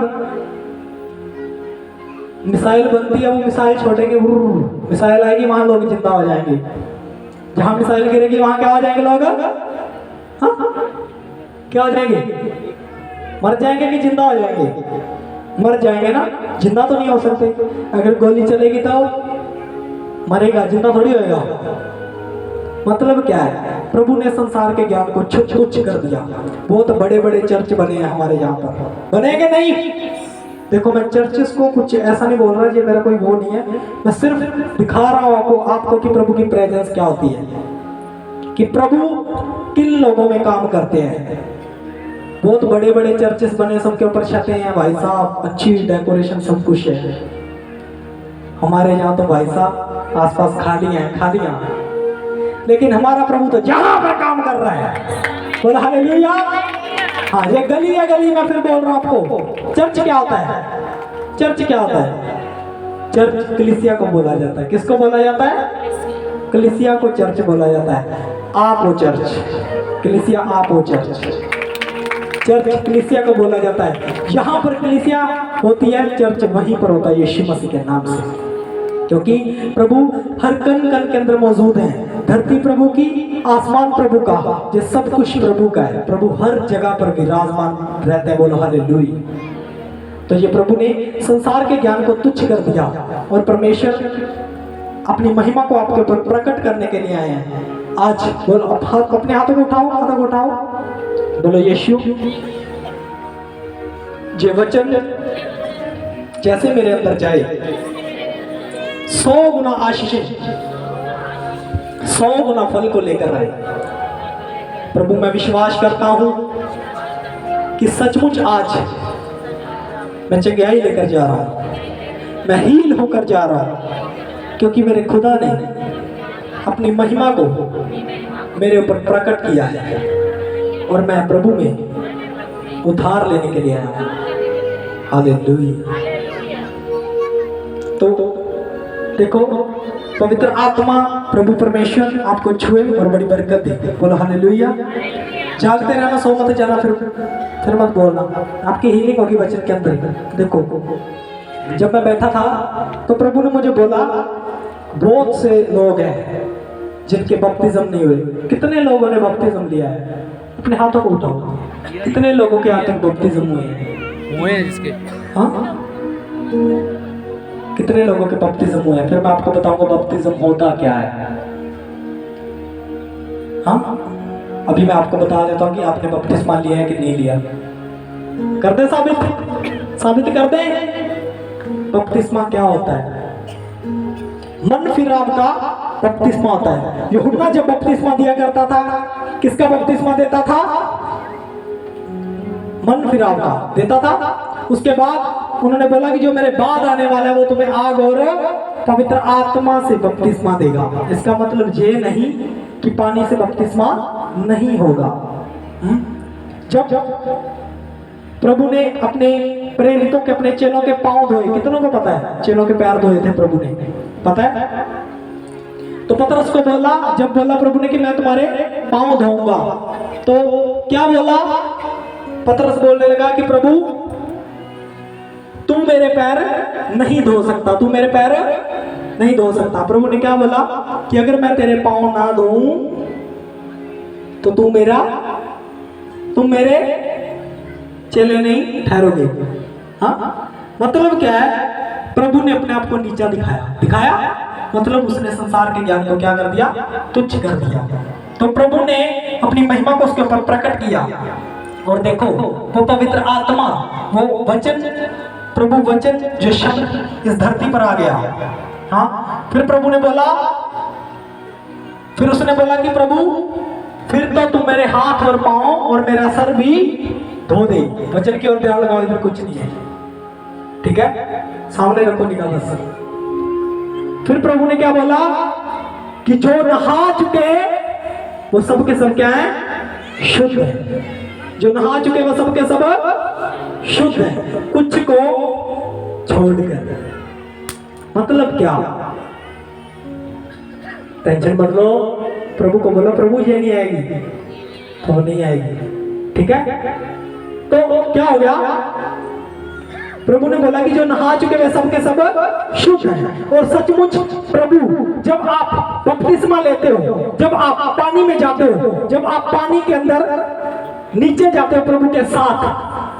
मिसाइल बनती है, वो मिसाइल छोड़ेंगे, मिसाइल आएगी, वहां लोग जिंदा हो जाएंगे। जहां मिसाइल गिरेगी वहां क्या हो जाएंगे लोग? हाँ? क्या हो जाएंगे? मर जाएंगे कि जिंदा हो जाएंगे? मर जाएंगे ना, जिंदा तो नहीं हो सकते। अगर गोली चलेगी तो मरेगा, जिंदा थोड़ी होएगा। मतलब क्या है? प्रभु ने संसार के ज्ञान को तुच्छ कर दिया। बहुत बड़े बड़े चर्च बने हैं हमारे यहाँ पर, बनेंगे नहीं। देखो मैं चर्चेस को कुछ ऐसा नहीं बोल रहा, ये मेरा कोई वो नहीं है, मैं सिर्फ दिखा रहा हूँ आपको कि प्रभु की प्रेजेंस क्या होती है, कि प्रभु किन लोगों में काम करते हैं। बहुत बड़े बड़े चर्चेस बने, सबके ऊपर छतें हैं भाई साहब, अच्छी डेकोरेशन सब कुछ है। हमारे यहाँ तो भाई साहब आसपास खालियां, लेकिन हमारा प्रभु तो जहां पर काम कर रहा है। बोला हालेलुया। हाँ, ये गली है, गली में फिर बोल रहा हूँ आपको। चर्च क्या होता है? चर्च क्या होता है? चर्च कलीसिया को बोला जाता है। किसको बोला जाता है? कलीसिया को चर्च बोला जाता है। आप हो चर्च, कलीसिया आप हो चर्च। चर्च कलीसिया को बोला जाता है। यहाँ पर कलीसिया होती है, चर्च वहीं पर होता है यीशु मसीह के नाम से, क्योंकि प्रभु हर कण कण के अंदर मौजूद है। धरती प्रभु की, आसमान प्रभु का, ये सब कुछ प्रभु का है। प्रभु हर जगह पर विराजमान रहते हैं। बोलो हालेलुया। तो ये प्रभु ने संसार के ज्ञान को तुच्छ कर दिया और परमेश्वर अपनी महिमा को आपके ऊपर प्रकट करने के लिए आए हैं। आज बोलो, अपने हाथों को उठाओ, हाथों को उठाओ, बोलो यीशु, ये वचन जैसे मेरे अंदर जाए, 100 गुना आशीषें, 100 गुना फल को लेकर आए। प्रभु मैं विश्वास करता हूं कि सचमुच आज मैं चंगाई लेकर जा रहा हूं, मैं हील होकर जा रहा हूं, क्योंकि मेरे खुदा ने अपनी महिमा को मेरे ऊपर प्रकट किया है और मैं प्रभु में उद्धार लेने के लिए आया हूं। हालेलुया। तो देखो, पवित्र आत्मा प्रभु परमेश्वर आपको छुए और बड़ी बरकत दे। बोलो हालेलुया। जागते रहना, सो मत जाना, फिर मत बोलना। आपकी हीलिंग होगी वचन के अंदर। देखो, जब मैं बैठा था तो प्रभु ने मुझे बोला, बहुत से लोग हैं जिनके बपतिस्म नहीं हुए। कितने लोगों ने बपतिस्म लिया है? अपने हाथों को उठाओ। कितने लोगों के हाथ तक बपतिस्म हुए हैं? जिसके हाँ, कितने लोगों के बपतिस्म हुए हैं? फिर मैं आपको बताऊंगा बपतिस्म होता क्या है। हाँ, अभी मैं आपको बता देता हूँ कि आपने बपतिस्मा लिया है कि नहीं लिया। कर दे साबित कर दे। बपतिस्मा क्या होता है? मन फिराव का बपतिस्मा होता है। यूहन्ना जब बपतिस्मा दिया करता था, किसका बपतिस्मा देता था? मन फिराव का देता था। उसके बाद उन्होंने बोला कि जो मेरे बाद आने वाला है वो तुम्हें आग और पवित्र आत्मा से बपतिस्मा देगा। इसका मतलब ये नहीं कि पानी से बपतिस्मा नहीं होगा। जब प्रभु ने अपने प्रेरितों के, अपने चेलों के पांव धोए, कितनों को पता है? चेलों के पैर धोए थे प्रभु ने, पता है? तो पतरस को बोला, जब बोला प्रभु ने कि मैं तुम्हारे पांव धोऊंगा, तो क्या बोला? पतरस बोलने लगा कि प्रभु तुम मेरे पैर नहीं धो सकता, तू मेरे पैर नहीं धो सकता। प्रभु ने क्या बोला कि अगर मैं तेरे पांव ना धोऊं तो तुम मेरे चेले नहीं ठहरोगे। हाँ, मतलब क्या है? प्रभु ने अपने आप को नीचा दिखाया, मतलब उसने संसार के ज्ञान को क्या कर दिया? तुच्छ कर दिया। तो प्रभु ने अपनी महिमा को उसके ऊपर प्रकट किया। और देखो, वो पवित्र आत्मा, वो वचन, प्रभु वचन जो शब्द इस धरती पर आ गया। हाँ, फिर प्रभु ने बोला, फिर उसने बोला कि प्रभु फिर तो तुम मेरे हाथ और पांव और मेरा सर भी धो दे। वचन की ओर ध्यान लगाओ, इधर कुछ नहीं है, ठीक है? सामने रखो निकाल सर। फिर प्रभु ने क्या बोला कि जो नहा चुके वो सब के सब क्या है? शुद्ध है। जो नहा चुके वो सब के सब शुद्ध है, कुछ को छोड़कर। मतलब क्या? टेंशन मत लो, प्रभु को बोलो प्रभु ये नहीं आएगी तो नहीं आएगी, ठीक है? तो क्या हो गया? प्रभु ने बोला कि जो नहा चुके वे सब के सब शुद्ध हैं। और सचमुच प्रभु, जब आप बपतिस्मा लेते हो, जब आप पानी में जाते हो, जब आप पानी के अंदर नीचे जाते हो, प्रभु के साथ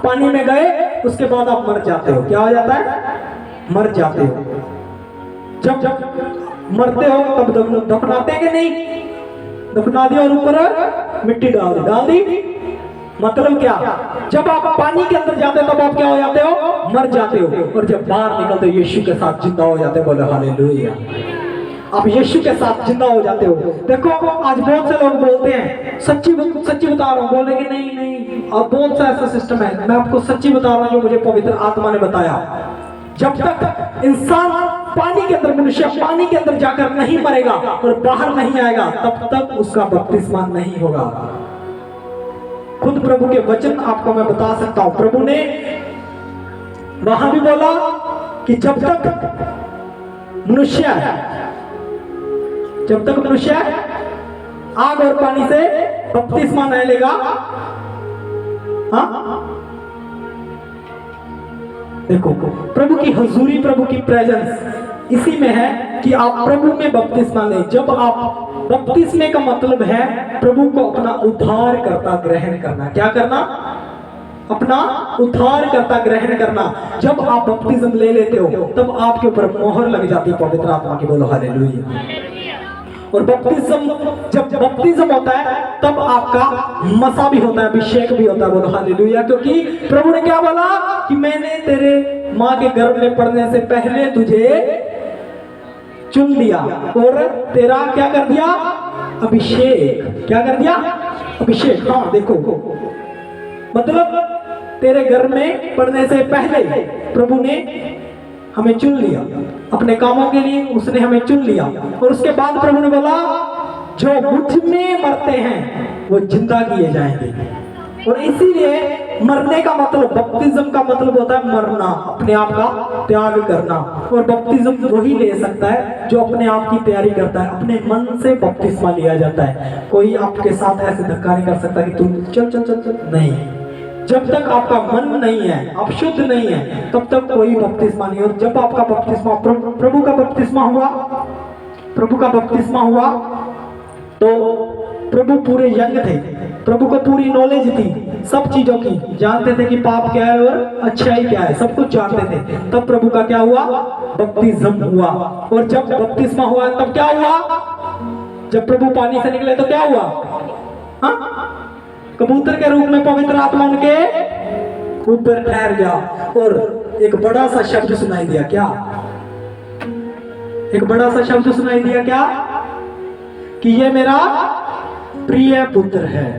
पानी में गए, उसके बाद आप मर जाते हो। क्या हो जाता है? मर जाते हो। जब मरते हो तब दफनाते कि नहीं? दफना दिया और ऊपर मिट्टी डाल दी। मतलब क्या? जब आप पानी के अंदर जाते हो तब आप क्या हो जाते हो? मर जाते हो। और जब बाहर निकलते हो यीशु के साथ जिंदा हो जाते हो। बोले हालेलुया। आप यीशु के साथ जिंदा हो जाते हो। देखो, आज बहुत से लोग बोलते हैं, सच्ची बता रहा हूँ, बोले कि नहीं, अब बहुत सा ऐसा सिस्टम है। मैं आपको सच्ची बता रहा हूँ जो मुझे पवित्र आत्मा ने बताया। जब तक इंसान पानी के अंदर, मनुष्य पानी के अंदर जाकर नहीं मरेगा और बाहर नहीं आएगा, तब तक उसका बपतिस्मा नहीं होगा। खुद प्रभु के वचन आपको मैं बता सकता हूं। प्रभु ने वहां भी बोला कि जब तक मनुष्य आग और पानी से बपतिस्मा नहीं लेगा, हाँ? देखो, प्रभु की हुजूरी, प्रभु की प्रेजेंस इसी में है कि आप प्रभु में बपतिस्मा लें। जब आप बपतिस्मे का मतलब है प्रभु को अपना उद्धार करता ग्रहण करना। क्या करना? अपना उद्धार करता ग्रहण करना। जब आप बपतिस्म ले लेते हो तब आपके ऊपर मोहर लग जाती है पवित्र आत्मा की। बोलो हालेलुया। और जब बपतिस्म होता है तब आपका मसा भी होता है, अभिषेक भी होता है। बोलो हालेलुया। क्योंकि प्रभु ने क्या बोला कि मैंने तेरे माँ के गर्भ में पड़ने से पहले तुझे चुन लिया और तेरा क्या कर दिया? अभिषेक। क्या कर दिया? अभिषेक। हाँ देखो, मतलब तेरे घर में पढ़ने से पहले प्रभु ने हमें चुन लिया अपने कामों के लिए, उसने हमें चुन लिया। और उसके बाद प्रभु ने बोला जो मुझ में मरते हैं वो जिंदा किए जाएंगे। और इसीलिए मरने का मतलब, बपतिस्म का मतलब होता है मरना, अपने आप का त्याग करना। और बपतिस्म वही ले सकता है जो अपने आप की तैयारी करता है, अपने मन से बपतिस्मा लिया जाता है। कोई आपके साथ ऐसे धक्का नहीं कर सकता कि तुम चल चल चल चल, नहीं। जब तक आपका मन नहीं है, आप शुद्ध नहीं है, तब तक कोई बपतिस्मा नहीं। और जब आपका बपतिस्मा, प्रभु का बपतिस्मा हुआ, प्रभु का बपतिस्मा हुआ तो प्रभु पूरे यंग थे, प्रभु को पूरी नॉलेज थी सब चीजों की, जानते थे कि पाप क्या है और अच्छाई क्या है, सब कुछ जानते थे। तब प्रभु का क्या हुआ? बपतिस्म हुआ। और जब बपतिस्मा हुआ तब क्या हुआ? जब प्रभु पानी से निकले तो क्या हुआ? हाँ? कबूतर के रूप में पवित्र आत्मा उनके ऊपर ठहर गया और एक बड़ा सा शब्द सुनाई दिया। क्या? एक बड़ा सा शब्द सुनाई दिया। क्या? कि ये मेरा प्रिय पुत्र है।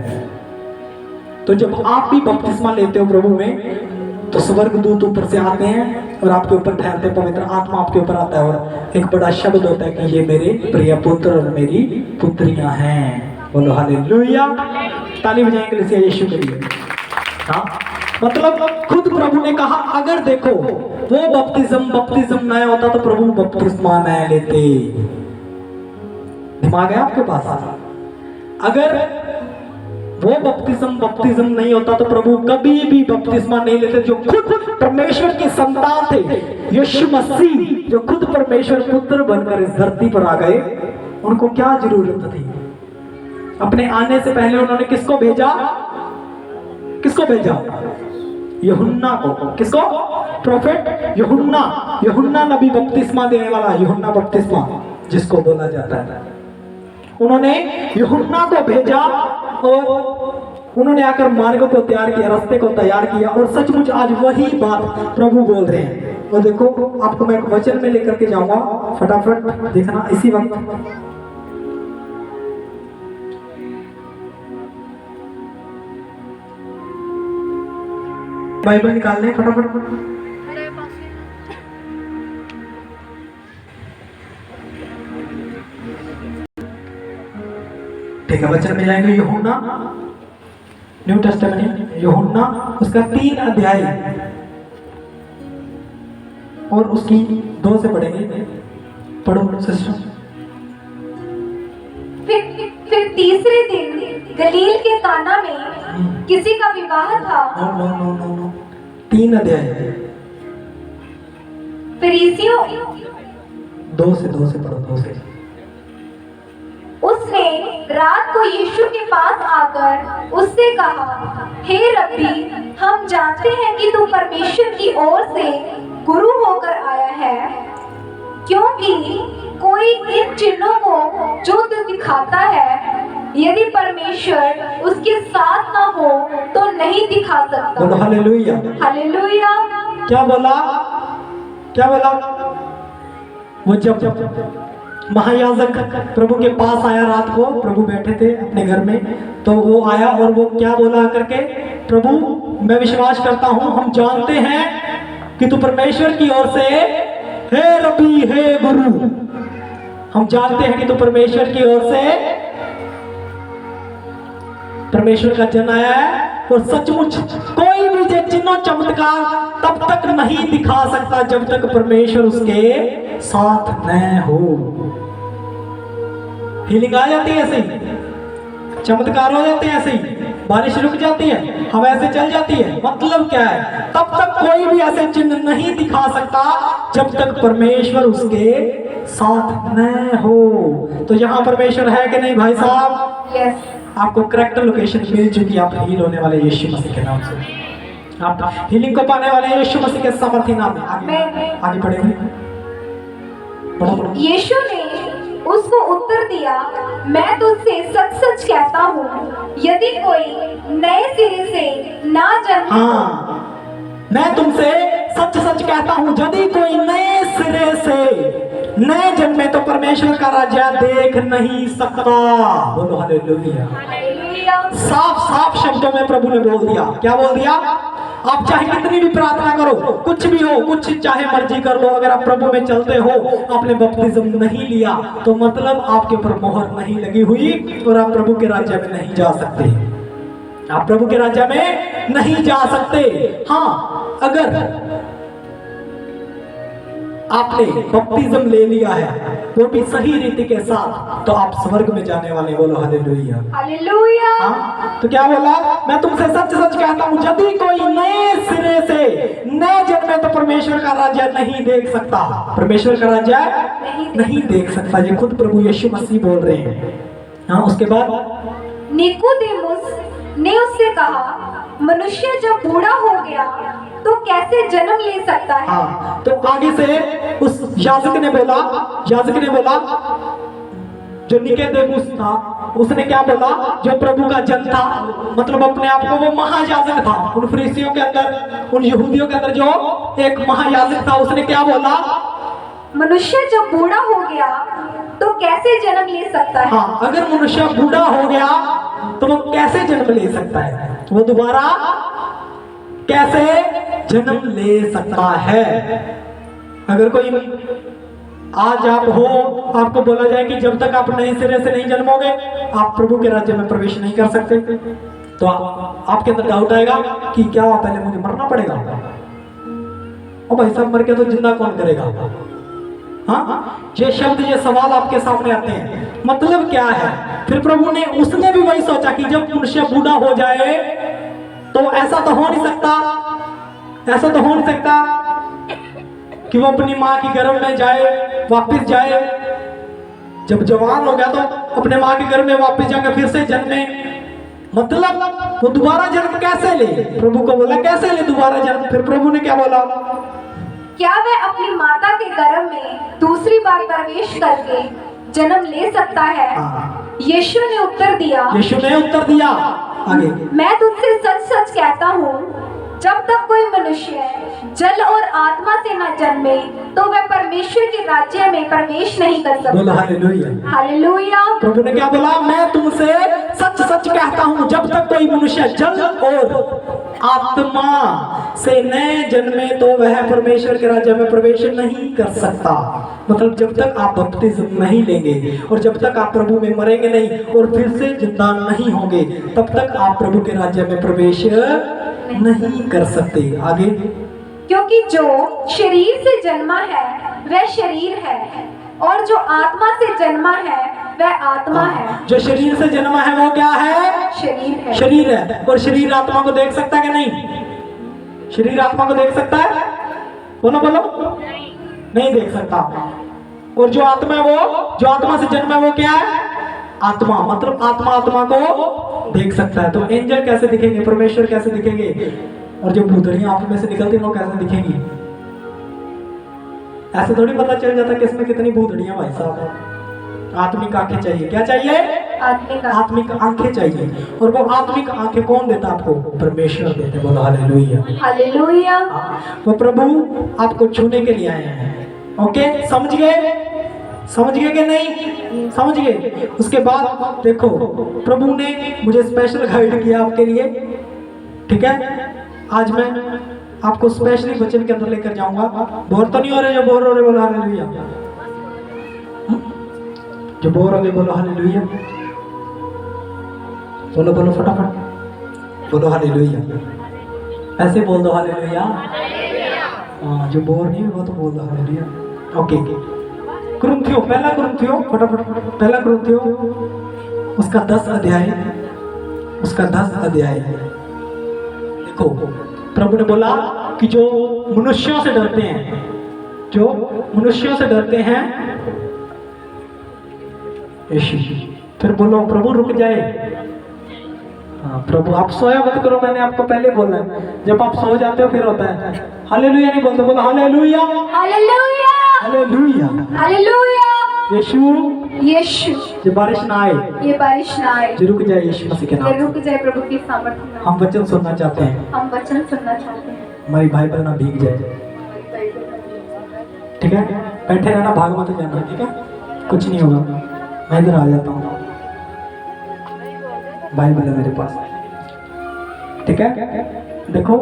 तो जब आप भी बपतिस्मा लेते हो प्रभु में, तो स्वर्गदूत ऊपर से आते हैं और आपके ऊपर ठहरते, पवित्र आत्मा आपके ऊपर आता है और एक बड़ा शब्द होता है कि ये मेरे प्रिय पुत्र और मेरी पुत्रियां हैं। बोलो हालेलुया। ताली बजाएं कलीसिया यीशु के लिए। हाँ, मतलब खुद प्रभु ने कहा अगर देखो वो बपतिस्म नया होता तो प्रभु बपतिस्मा नया लेते। दिमाग है आपके पास? अगर वो बपतिस्म नहीं होता तो प्रभु कभी भी बपतिस्मा नहीं लेते। जो खुद परमेश्वर के संतान थे, यीशु मसीह जो खुद परमेश्वर पुत्र बनकर इस धरती पर आ गए, उनको क्या जरूरत थी? अपने आने से पहले उन्होंने किसको भेजा? किसको भेजा? यूहन्ना को। किसको? प्रोफेट यूहन्ना नबी, बपतिस्मा देने वाला यूहन्ना बपतिस्मा जिसको बोला जाता है। उन्होंने यूहन्ना को भेजा और उन्होंने आकर मार्ग को तैयार किया, रास्ते को तैयार किया। और सचमुच आज वही बात प्रभु बोल रहे हैं। और देखो आपको मैं एक वचन में लेकर के जाऊंगा, फटाफट देखना इसी वक्त। बाइबल निकाल लें फटाफट। ठीक है, वचन में जाएंगे यूहन्ना, न्यू टेस्टामेंट यूहन्ना, उसका 3 अध्याय और उसकी 2 से पढ़ेंगे। पढ़ो सिस्टर। फिर तीसरे दिन गलील के काना में किसी का विवाह था। नो 3 अध्याय। फरीसियों 2 से पढ़ो, 2 से। उसने रात को यीशु के पास आकर उससे कहा, हे रब्बी, हम जानते हैं कि तू परमेश्वर की ओर से गुरु होकर आया है, क्योंकि कोई इन चिन्हों को जो तू दिखाता है, यदि परमेश्वर उसके साथ ना हो तो नहीं दिखा सकता। बोलो हालेलुया। हालेलुया। क्या बोला? क्या बोला? वो जब महायाजक प्रभु के पास आया रात को, प्रभु बैठे थे अपने घर में, तो वो आया और वो क्या बोला करके, प्रभु मैं विश्वास करता हूं, हम जानते हैं कि तू परमेश्वर की ओर से, हे रब्बी, हे गुरु, हम जानते हैं कि तू परमेश्वर की ओर से, परमेश्वर का जन आया है। और सचमुच कोई भी जो चिन्ह चमत्कार तब तक नहीं दिखा सकता जब तक परमेश्वर उसके साथ न हो। हीलिंग आ जाती है ऐसे ही, चमत्कार हो जाते हैं ऐसे ही, बारिश रुक जाती है, हवा ऐसे चल जाती है। मतलब क्या है? तब तक कोई भी ऐसे चिन्ह नहीं दिखा सकता जब तक परमेश्वर उसके साथ न हो। तो यहाँ परमेश्वर है कि नहीं भाई साहब? यस। आपको करेक्ट लोकेशन मिल चुकी, आप हील होने वाले यीशु मसीह के नाम से, आप हीलिंग को पाने वाले यीशु मसीह के सामर्थ्य नाम में। आगे बढ़ेंगे। यीशु ने उसको उत्तर दिया, मैं तुझसे सच सच कहता हूँ, यदि कोई नए सिरे से ना जन्मे, हाँ, मैं तुमसे सच सच कहता हूं, यदि कोई नए सिरे से नए जन्मे तो परमेश्वर का राज्य देख नहीं सकता। बोलो हालेलुया। हालेलुया। साफ साफ शब्दों में प्रभु ने बोल दिया। क्या बोल दिया? आप चाहे कितनी भी प्रार्थना करो, कुछ भी हो, कुछ चाहे मर्जी कर लो, अगर आप प्रभु में चलते हो, आपने बपतिस्म नहीं लिया तो मतलब आपके ऊपर मोहर नहीं लगी हुई और आप प्रभु के राज्य में नहीं जा सकते। आप प्रभु के राज्य में नहीं जा सकते। हाँ, अगर आपने बपतिस्म ले लिया है वो भी सही रीति के साथ, तो आप स्वर्ग में जाने वाले। बोलो हालेलुया। हालेलुया। हाँ, तो क्या बोला? मैं तुमसे सच सच कहता हूं, यदि कोई नए सिरे से नए जन्मे तो परमेश्वर का राज्य नहीं देख सकता। परमेश्वर का राज्य नहीं देख सकता। ये खुद प्रभु यीशु मसीह बोल रहे हैं। हाँ, उसके बाद निकोदेमुस ने उससे कहा, मनुष्य जब बूढ़ा हो गया तो कैसे जन्म ले सकता है? हाँ, तो आगे से उस याजक ने बोला, जो निकोदेमुस था, उसने क्या बोला? जो प्रभु का जन था, मतलब अपने आप को वो महायाजक था। उन फरीसियों के अंदर, उन यहूदियों के अंदर जो एक महायाजक था, उसने क्या बोला? मनुष्य जब बूढ़ा हो गया तो कैसे जन्म ले सकता है? हाँ, अगर मनुष्य बूढ़ा हो गया तो वो कैसे जन्म ले सकता है? वो दोबारा कैसे जन्म ले सकता है? अगर कोई आज आप हो, आपको बोला जाए कि जब तक आप नए सिरे से नहीं जन्मोगे आप प्रभु के राज्य में प्रवेश नहीं कर सकते, तो आपके अंदर डाउट आएगा कि क्या पहले मुझे मरना पड़ेगा? और भाई साहब, मर के तो जिंदा कौन करेगा? हाँ, ये शब्द, ये सवाल आपके सामने आते हैं। मतलब क्या है? फिर प्रभु ने, उसने भी वही सोचा कि जब मनुष्य बूढ़ा हो जाए तो ऐसा तो हो नहीं सकता कि वो अपनी माँ की गर्भ में जाए, वापस जाए। जब जवान हो गया तो अपने माँ के गर्भ में वापस जाकर फिर से जन्मे। मतलब वो दोबारा जन्म कैसे ले? प्रभु को बोला कैसे ले दोबारा जन्म? फिर प्रभु ने क्या बोला? क्या वह अपनी माता के गर्भ में दूसरी बार प्रवेश करके जन्म ले सकता है? यीशु ने उत्तर दिया, आगे, मैं तुझसे सच सच कहता हूँ, जब तक कोई मनुष्य जल और आत्मा से न जन्मे तो वह परमेश्वर के राज्य में प्रवेश नहीं कर सकता। बोलो हालेलुया। हालेलुया। प्रभु ने क्या बोला? मैं तुमसे सच सच कहता हूँ, जब तक कोई मनुष्य जल और आत्मा से नए जन्मे तो वह परमेश्वर के राज्य में प्रवेश नहीं कर सकता। मतलब जब तक आप बपतिस्म नहीं लेंगे और जब तक आप प्रभु में मरेंगे नहीं और फिर से जिंदा नहीं होंगे, तब तक आप प्रभु के राज्य में प्रवेश नहीं कर सकते। आगे, क्योंकि जो शरीर से जन्मा है वह शरीर है और जो आत्मा से जन्मा है वह आत्मा है। जो शरीर से जन्मा है वो क्या है? शरीर है। और शरीर आत्मा को देख सकता है कि नहीं? शरीर आत्मा को देख सकता है? बोलो नहीं देख सकता। और जो आत्मा है, वो जो आत्मा से जन्मा है वो क्या है? आत्मा। मतलब आत्मा को देख सकता है। तो एंजल कैसे दिखेंगे? परमेश्वर कैसे दिखेंगे? और जो भूतड़ियां आप में से निकलती हैं वो कैसे दिखेंगी? ऐसे थोड़ी पता चल जाता कि इसमें कितनी भूतड़ियां। भाई साहब, आत्मिक आंखें चाहिए। क्या चाहिए? आत्मिक आंखें चाहिए। और वो आत्मिक आंखें कौन देता आपको? परमेश्वर देते। बोलो हालेलुया। हालेलुया। वो प्रभु आपको छूने के लिए आए हैं। ओके, समझ गए कि नहीं? समझ गए। उसके बाद देखो, प्रभु ने मुझे स्पेशल गाइड किया आपके लिए। ठीक है, आज मैं आपको स्पेशली वचन के अंदर लेकर जाऊंगा। बोर तो नहीं हो रहे? जो बोर हो रहे बोलो हालेलुया। जो बोर हो गए बोलो हालेलुया। बोलो फटाफट बोलो हालेलुया। ऐसे बोल दो हालेलुया। हाँ, जो बोर नहीं हुआ तो बोल दो हालेलुया। ओके, कुरिन्थियों, पहला कुरिन्थियों, फटाफट, पहला कुरिन्थियों उसका 10 अध्याय। देखो, प्रभु ने बोला कि जो मनुष्यों से डरते हैं, यीशु। फिर बोलो प्रभु रुक जाए। हाँ, प्रभु आप सोया मत करो, मैंने आपको पहले बोला है। जब आप सो जाते हो फिर होता है हालेलुया नहीं बोलते। बोलो हालेलुया। हालेलुया। हालेलुया। हालेलुया। यीशु, ये बारिश ना आए, ये रुक जाए यीशु मसीह के नाम। रुक जाए प्रभु की सामर्थ्य। हम वचन सुनना चाहते हैं। हम वचन सुनना चाहते हैं। हमारी बाइबल ना भीग जाए, ठीक है? बैठे रहना, भाग मत जाना, ठीक है? कुछ नहीं होगा, मैं इधर आ जाता हूँ, बाइबल है मेरे पास, ठीक है? देखो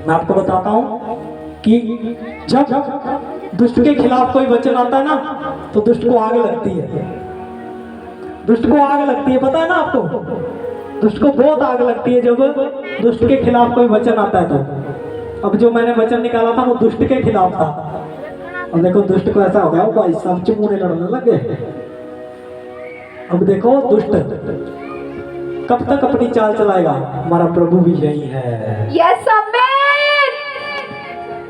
मैं आपको बताता हूँ कि जब दुष्ट के खिलाफ कोई वचन आता है ना तो दुष्ट को आग लगती है, दुष्ट को आग लगती है, पता है ना आपको? दुष्ट को बहुत आग लगती है जब दुष्ट के खिलाफ कोई वचन आता है तो। अब जो मैंने वचन निकाला था वो दुष्ट के खिलाफ था, और देखो दुष्ट को ऐसा हो गया, भाई साहब चुमुने लड़ने लगे। अब देखो दुष्ट कब तक अपनी चाल चलाएगा? हमारा प्रभु भी यही है। Yes amen.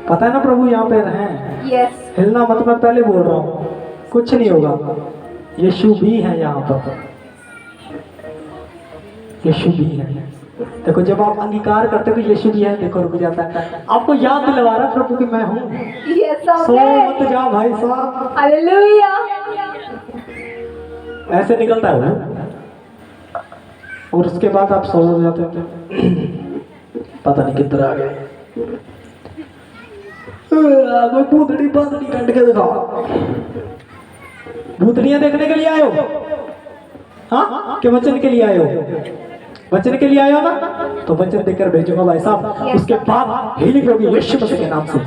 पता है ना प्रभु यहाँ पे हैं। यस। हिलना मत, मैं पहले बोल रहा हूँ, कुछ नहीं होगा। यीशु भी है यहाँ पर, यीशु भी है। देखो जब आप अंगीकार करते हो कि यीशु भी है, देखो रुक जाता है, आपको याद दिलवा रहा प्रभु कि मैं हूँ। यस सो आमेन। मत जा भाई साहब, हालेलुया। ऐसे निकलता है वो। और उसके बाद आप सो जाते हो, पता नहीं किधर आ गए। कोई भूतड़ी बातड़ी काट के दिखाओ। भूतड़ियां देखने के लिए आए हो? हाँ, कि वचन के लिए आए हो? वचन के लिए आए हो ना, तो वचन देकर भेजूंगा भाई साहब। उसके बाद हीलिंग होगी यीशु मसीह के नाम से,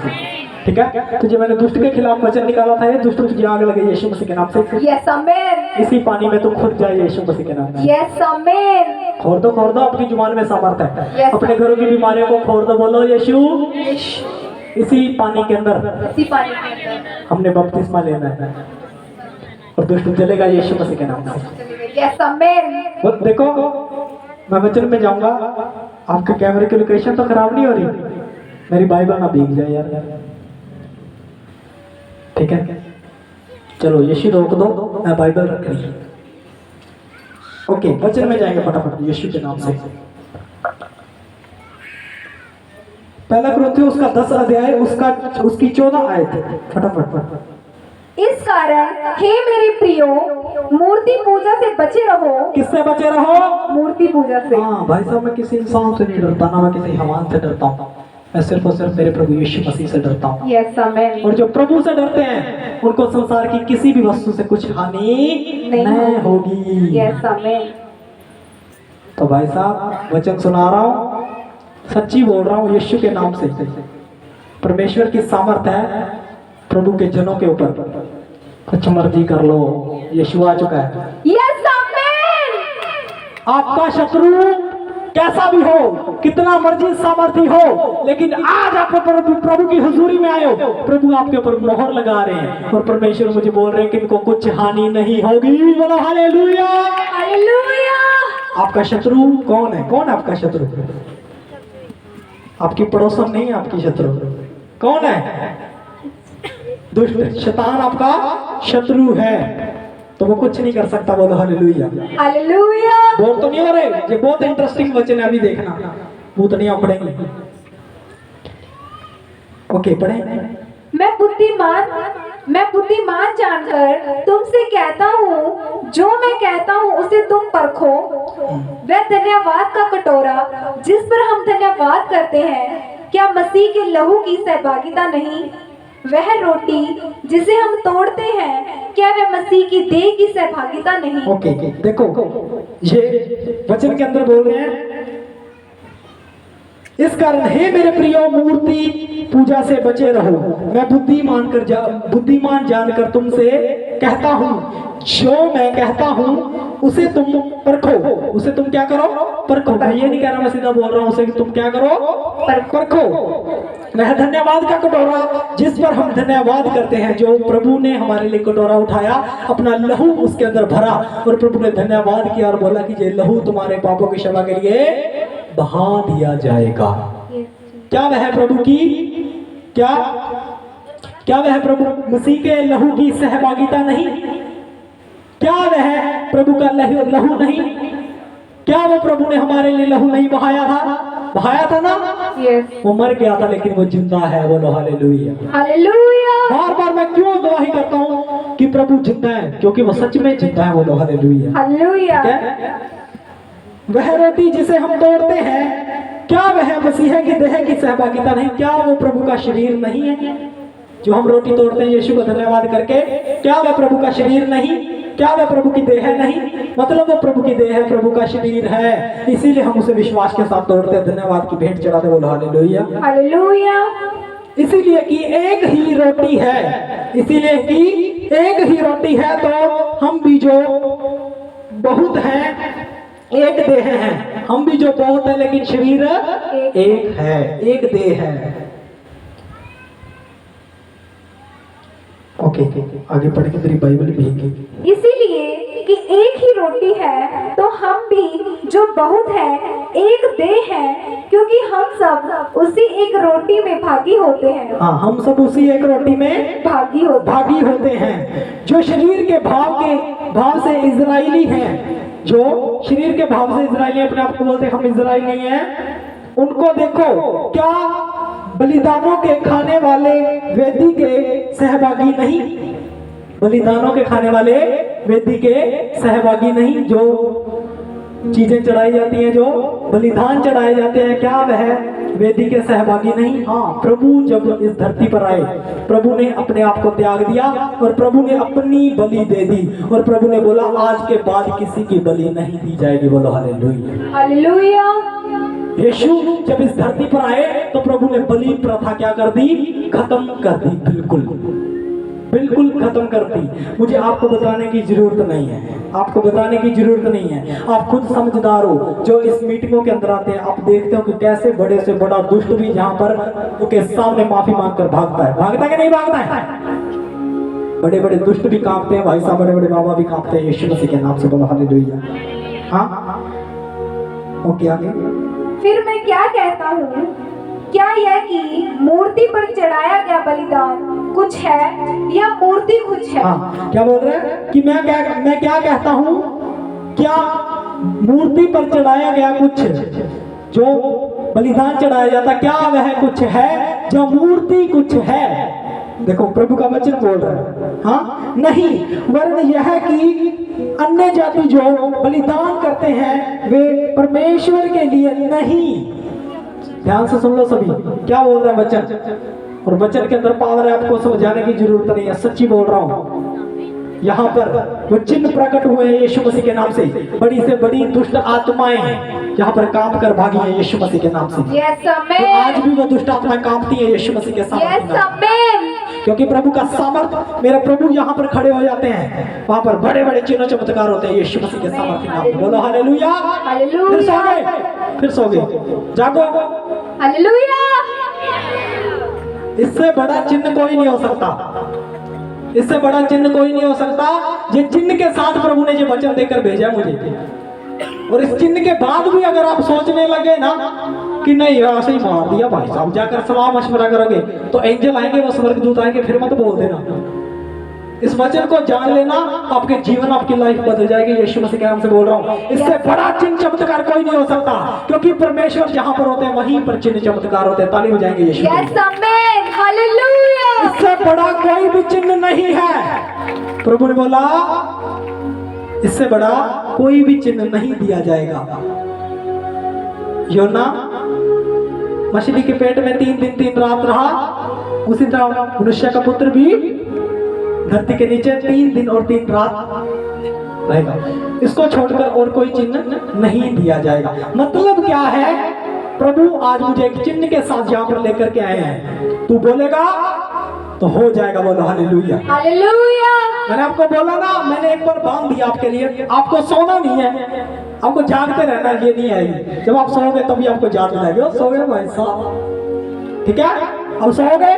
ठीक है? तो जो मैंने दुष्ट के खिलाफ वचन निकाला था, ये दुष्ट तुझे आग लगे यीशु मसीह के नाम से। Yes amen. इसी पानी में तू खुद जाए यीशु मसीह के नाम से। Yes amen. खोर दो, खोर दो, अपनी जुबान में सामर्थ है। Yes, अपने घरों की बीमारियों को खोर दो, बोलो यीशु। इसी पानी के अंदर इसी पानी के अंदर हमने बपतिस्मा लेना है, और दुष्ट जलेगा यीशु मसीह के नाम से। Yes amen. वो देखो मैं वचन में जाऊंगा, आपके कैमरे की लोकेशन तो खराब नहीं हो रही, मेरी बाइबल ना भीग जाए यार, ठीक है? चलो यीशु रोक दो, मैं बाइबल रख रही। ओके, वचन में जाएंगे फटाफट यीशु के नाम से। पहला कुरिन्थियों उसका 10 अध्याय उसकी 14 आयत, फटाफट। इस कारण हे मेरे प्रियो, मूर्ति पूजा से बचे रहो। किससे बचे रहो? मूर्ति पूजा से। हाँ भाई साहब, मैं किसी इंसान से नहीं डरता, ना मैं किसी हवान से डरता हूँ, मैं सिर्फ और सिर्फ मेरे प्रभु यीशु मसीह से डरता हूँ। Yes amen. और जो प्रभु से डरते हैं उनको संसार की किसी भी वस्तु से कुछ हानि नहीं होगी। Yes amen. तो भाई साहब वचन सुना रहा हूँ, सच्ची बोल रहा हूँ, यीशु के नाम से परमेश्वर की सामर्थ है प्रभु के जनों के ऊपर। कुछ मर्जी कर लो, यीशु आ चुका है। Yes amen. आपका शत्रु कैसा भी हो, कितना मर्जी सामर्थी हो, लेकिन आज आप प्रभु की हुजूरी में आए हो, प्रभु आपके ऊपर मोहर लगा रहे हैं, और परमेश्वर मुझे बोल रहे हैं कि इनको कुछ हानि नहीं होगी। बोलो हालेलुया। हालेलुया। आपका शत्रु कौन है? कौन है आपका शत्रु? आपकी पड़ोसन नहीं है आपकी शत्रु। कौन है? दुष्ट शैतान आपका शत्रु है, तो वो कुछ नहीं कर सकता। बोलो हालेलुया। हालेलुया। बोल तो नहीं हो रहे? ये बहुत इंटरेस्टिंग वचन है, अभी देखना, भूतनियां पढ़ेंगी। ओके, पढ़े। मैं बुद्धिमान जानकर तुमसे कहता हूँ, जो मैं कहता हूँ उसे तुम परखो। वह धन्यवाद का कटोरा जिस पर हम धन्यवाद करते हैं, क्या मसीह के लहू की सहभागिता नहीं? वह रोटी जिसे हम तोड़ते हैं, क्या वह मसीह की देह की सहभागिता नहीं? ओके, देखो ये वचन के अंदर बोल रहे हैं, इस कारण हे मेरे प्रियो, मूर्ति पूजा से बचे रहो। मैं बुद्धिमान जानकर तुमसे कहता हूँ, जो मैं कहता हूँ उसे तुम परखो। उसे तुम क्या करो? परखो। मैं ये नहीं कह रहा, मैं सीधा बोल रहा हूँ उसे कि तुम क्या करो? परखो। वह धन्यवाद का कटोरा जिस पर हम धन्यवाद करते हैं, जो प्रभु ने हमारे लिए कटोरा उठाया, अपना लहू उसके अंदर भरा, और प्रभु ने धन्यवाद किया और बोला कि ये लहू तुम्हारे पापों की क्षमा के लिए बहा दिया जाएगा। क्या वह प्रभु की क्या वह प्रभु मसीह के लहू की सहभागिता नहीं? क्या वह प्रभु का लहू नहीं? क्या वो प्रभु ने हमारे लिए लहू नहीं बहाया था ना? यस। वो मर गया था लेकिन वो जिंदा है। बोलो हालेलुया। हालेलुया। बार बार मैं क्यों गवाही करता हूँ कि प्रभु जिंदा है? क्योंकि वो सच में जिंदा है। बोलो हालेलुया। हालेलुया। वह रोटी जिसे हम तोड़ते हैं, क्या वह मसीह की देह की सहभागिता नहीं? क्या वो प्रभु का शरीर नहीं है? जो हम रोटी तोड़ते हैं यीशु को धन्यवाद करके, क्या वह प्रभु का शरीर नहीं? क्या वह प्रभु की देह नहीं? मतलब वो प्रभु की देह है, प्रभु का शरीर है, इसीलिए हम उसे विश्वास के साथ तोड़ते हैं, धन्यवाद की भेंट चढ़ाते, बोलो हालेलुया। हालेलुया। इसीलिए कि एक ही रोटी है, इसीलिए कि एक ही रोटी है, तो हम भी जो बहुत हैं एक देह है, हम भी जो बहुत है लेकिन शरीर एक है, एक देह है। ओके, आगे पढ़ के तेरी बाइबल भेंगे। इसीलिए कि एक ही रोटी है तो हम भी जो बहुत है एक देह है, क्योंकि हम सब उसी एक रोटी में भागी होते हैं। हाँ, हम सब उसी एक रोटी में भागी होते हैं। जो शरीर के भाव से इजराइली हैं, जो शरीर के भाव से इजराइली अपने आप को बोलते हैं हम इजराइली हैं, उनको देखो, क्या बलिदानों के खाने वाले वेदी के सहभागी नहीं? बलिदानों के खाने वाले वेदी के सहभागी नहीं? जो चीजें चढ़ाई जाती हैं, जो बलिदान चढ़ाए जाते हैं, क्या वह वेदी के सहभागी नहीं? हाँ, प्रभु जब इस धरती पर आए, प्रभु ने अपने आप को त्याग दिया और प्रभु ने अपनी बलि दे दी, और प्रभु ने बोला आज के बाद किसी की बलि नहीं दी जाएगी, बोलो हालेलुया। हालेलुया। यीशु जब इस धरती पर आए तो प्रभु ने बलि प्रथा क्या कर दी? खत्म कर दी, बिल्कुल खत्म कर दी। मुझे आपको बताने की जरूरत नहीं है, आपको बताने की जरूरत नहीं है, आप खुद समझदार हो। जो इस मीटिंगों के अंदर आते हैं, आप देखते हो कि कैसे बड़े से बड़ा दुष्ट भी जहां पर उसके सामने माफी मांगकर भागता है कि नहीं भागता है? बड़े बड़े दुष्ट भी कांपते हैं भाई साहब, बड़े बड़े बाबा भी कांपते हैं यीशु मसीह के नाम से, बोलो हालेलुया। हाँ, ओके, आगे। फिर मैं क्या कहता हूँ, क्या यह कि मूर्ति पर चढ़ाया गया बलिदान कुछ है या मूर्ति कुछ है? हाँ, क्या बोल रहे हैं कि मैं क्या कहता हूँ, क्या मूर्ति पर चढ़ाया गया कुछ, जो बलिदान चढ़ाया जाता, क्या वह कुछ है जो मूर्ति कुछ है? देखो प्रभु का वचन बोल रहा है, हाँ नहीं, वरन यह कि अन्य जाति जो बलिदान करते हैं वे परमेश्वर के लिए नहीं। ध्यान से सुन लो सभी, क्या बोल रहा है वचन, और वचन के अंदर पावर है, आपको समझाने की जरूरत नहीं है, सच्ची बोल रहा हूं। यहाँ पर वो चिन्ह प्रकट हुए हैं यीशु मसीह के नाम से, बड़ी से बड़ी दुष्ट आत्माएं यहाँ पर काम कर भागी है यीशु मसीह के नाम से। Yes, तो आज भी वो दुष्ट आत्माएं कांपती है यीशु मसीह के सामने, क्योंकि प्रभु का सामर्थ, मेरे प्रभु यहाँ पर खड़े हो जाते हैं, वहां पर बड़े बड़े चिन्ह चमत्कार होते हैं यीशु मसीह के सामर्थ के नाम पे, बोलो हालेलुया। फिर सो गए, जागो, हालेलुया। इससे बड़ा चिन्ह कोई नहीं हो सकता, इससे बड़ा चिन्ह कोई नहीं हो सकता। ये चिन्ह के साथ प्रभु ने ये वचन देकर भेजा मुझे, और इस चिन्ह के बाद भी अगर आप सोचने लगे ना कि नहीं ऐसे ही मार दिया भाई साहब, जाकर सलाह मशवरा करोगे तो एंजल आएंगे, वो स्वर्गदूत आएंगे, फिर मत बोल देना। इस वचन को जान लेना, आपके जीवन, आपकी लाइफ बदल जाएगी, यीशु मसीह के नाम से बोल रहा हूँ। इससे बड़ा चिन्ह चमत्कार कोई नहीं हो सकता, क्योंकि परमेश्वर जहां पर होते हैं वहीं पर चिन्ह चमत्कार होते हैं। ताली बजाएंगे यीशु। Yes, amen, hallelujah. इससे बड़ा कोई भी चिन्ह नहीं है। प्रभु ने बोला इससे बड़ा कोई भी चिन्ह नहीं दिया जाएगा। योना मछली के पेट में 3 दिन 3 रात रहा, उसी तरह मनुष्य का पुत्र भी धरती के नीचे 3 दिन और 3 रात रहेगा। इसको छोड़कर और कोई चिन्ह नहीं दिया जाएगा। मतलब क्या है, प्रभु आज मुझे एक चिन्ह के साथ यहाँ पर लेकर के आए हैं, तू बोलेगा तो हो जाएगा, बोलो हालेलुया। हालेलुया। मैंने आपको बोला ना, मैंने एक बार बांध दिया आपके लिए, आपको सोना नहीं है, आपको जागते रहना, ये नहीं आएगी। जब आप सोओगे तभी आपको जाग लाएगी। सो गए भाई साहब, ठीक है, अब सो गए।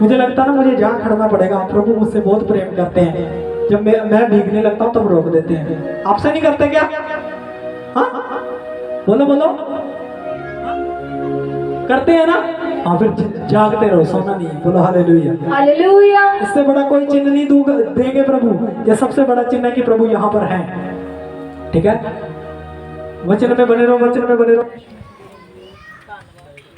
मुझे लगता ना मुझे जाग खड़ना पड़ेगा, प्रभु मुझसे बहुत प्रेम करते हैं। जब मैं भीगने लगता हूँ तब रोक देते हैं। आपसे नहीं करते क्या? हाँ बोलो बोलो, करते हैं ना? हाँ, फिर जागते रहो, सोना नहीं है, बोलो हालेलुया। हालेलुया। इससे बड़ा कोई चिन्ह नहीं देंगे प्रभु। ये सबसे बड़ा चिन्ह है कि प्रभु यहाँ पर है, ठीक है। वचन में बने रहो, वचन में बने रहो।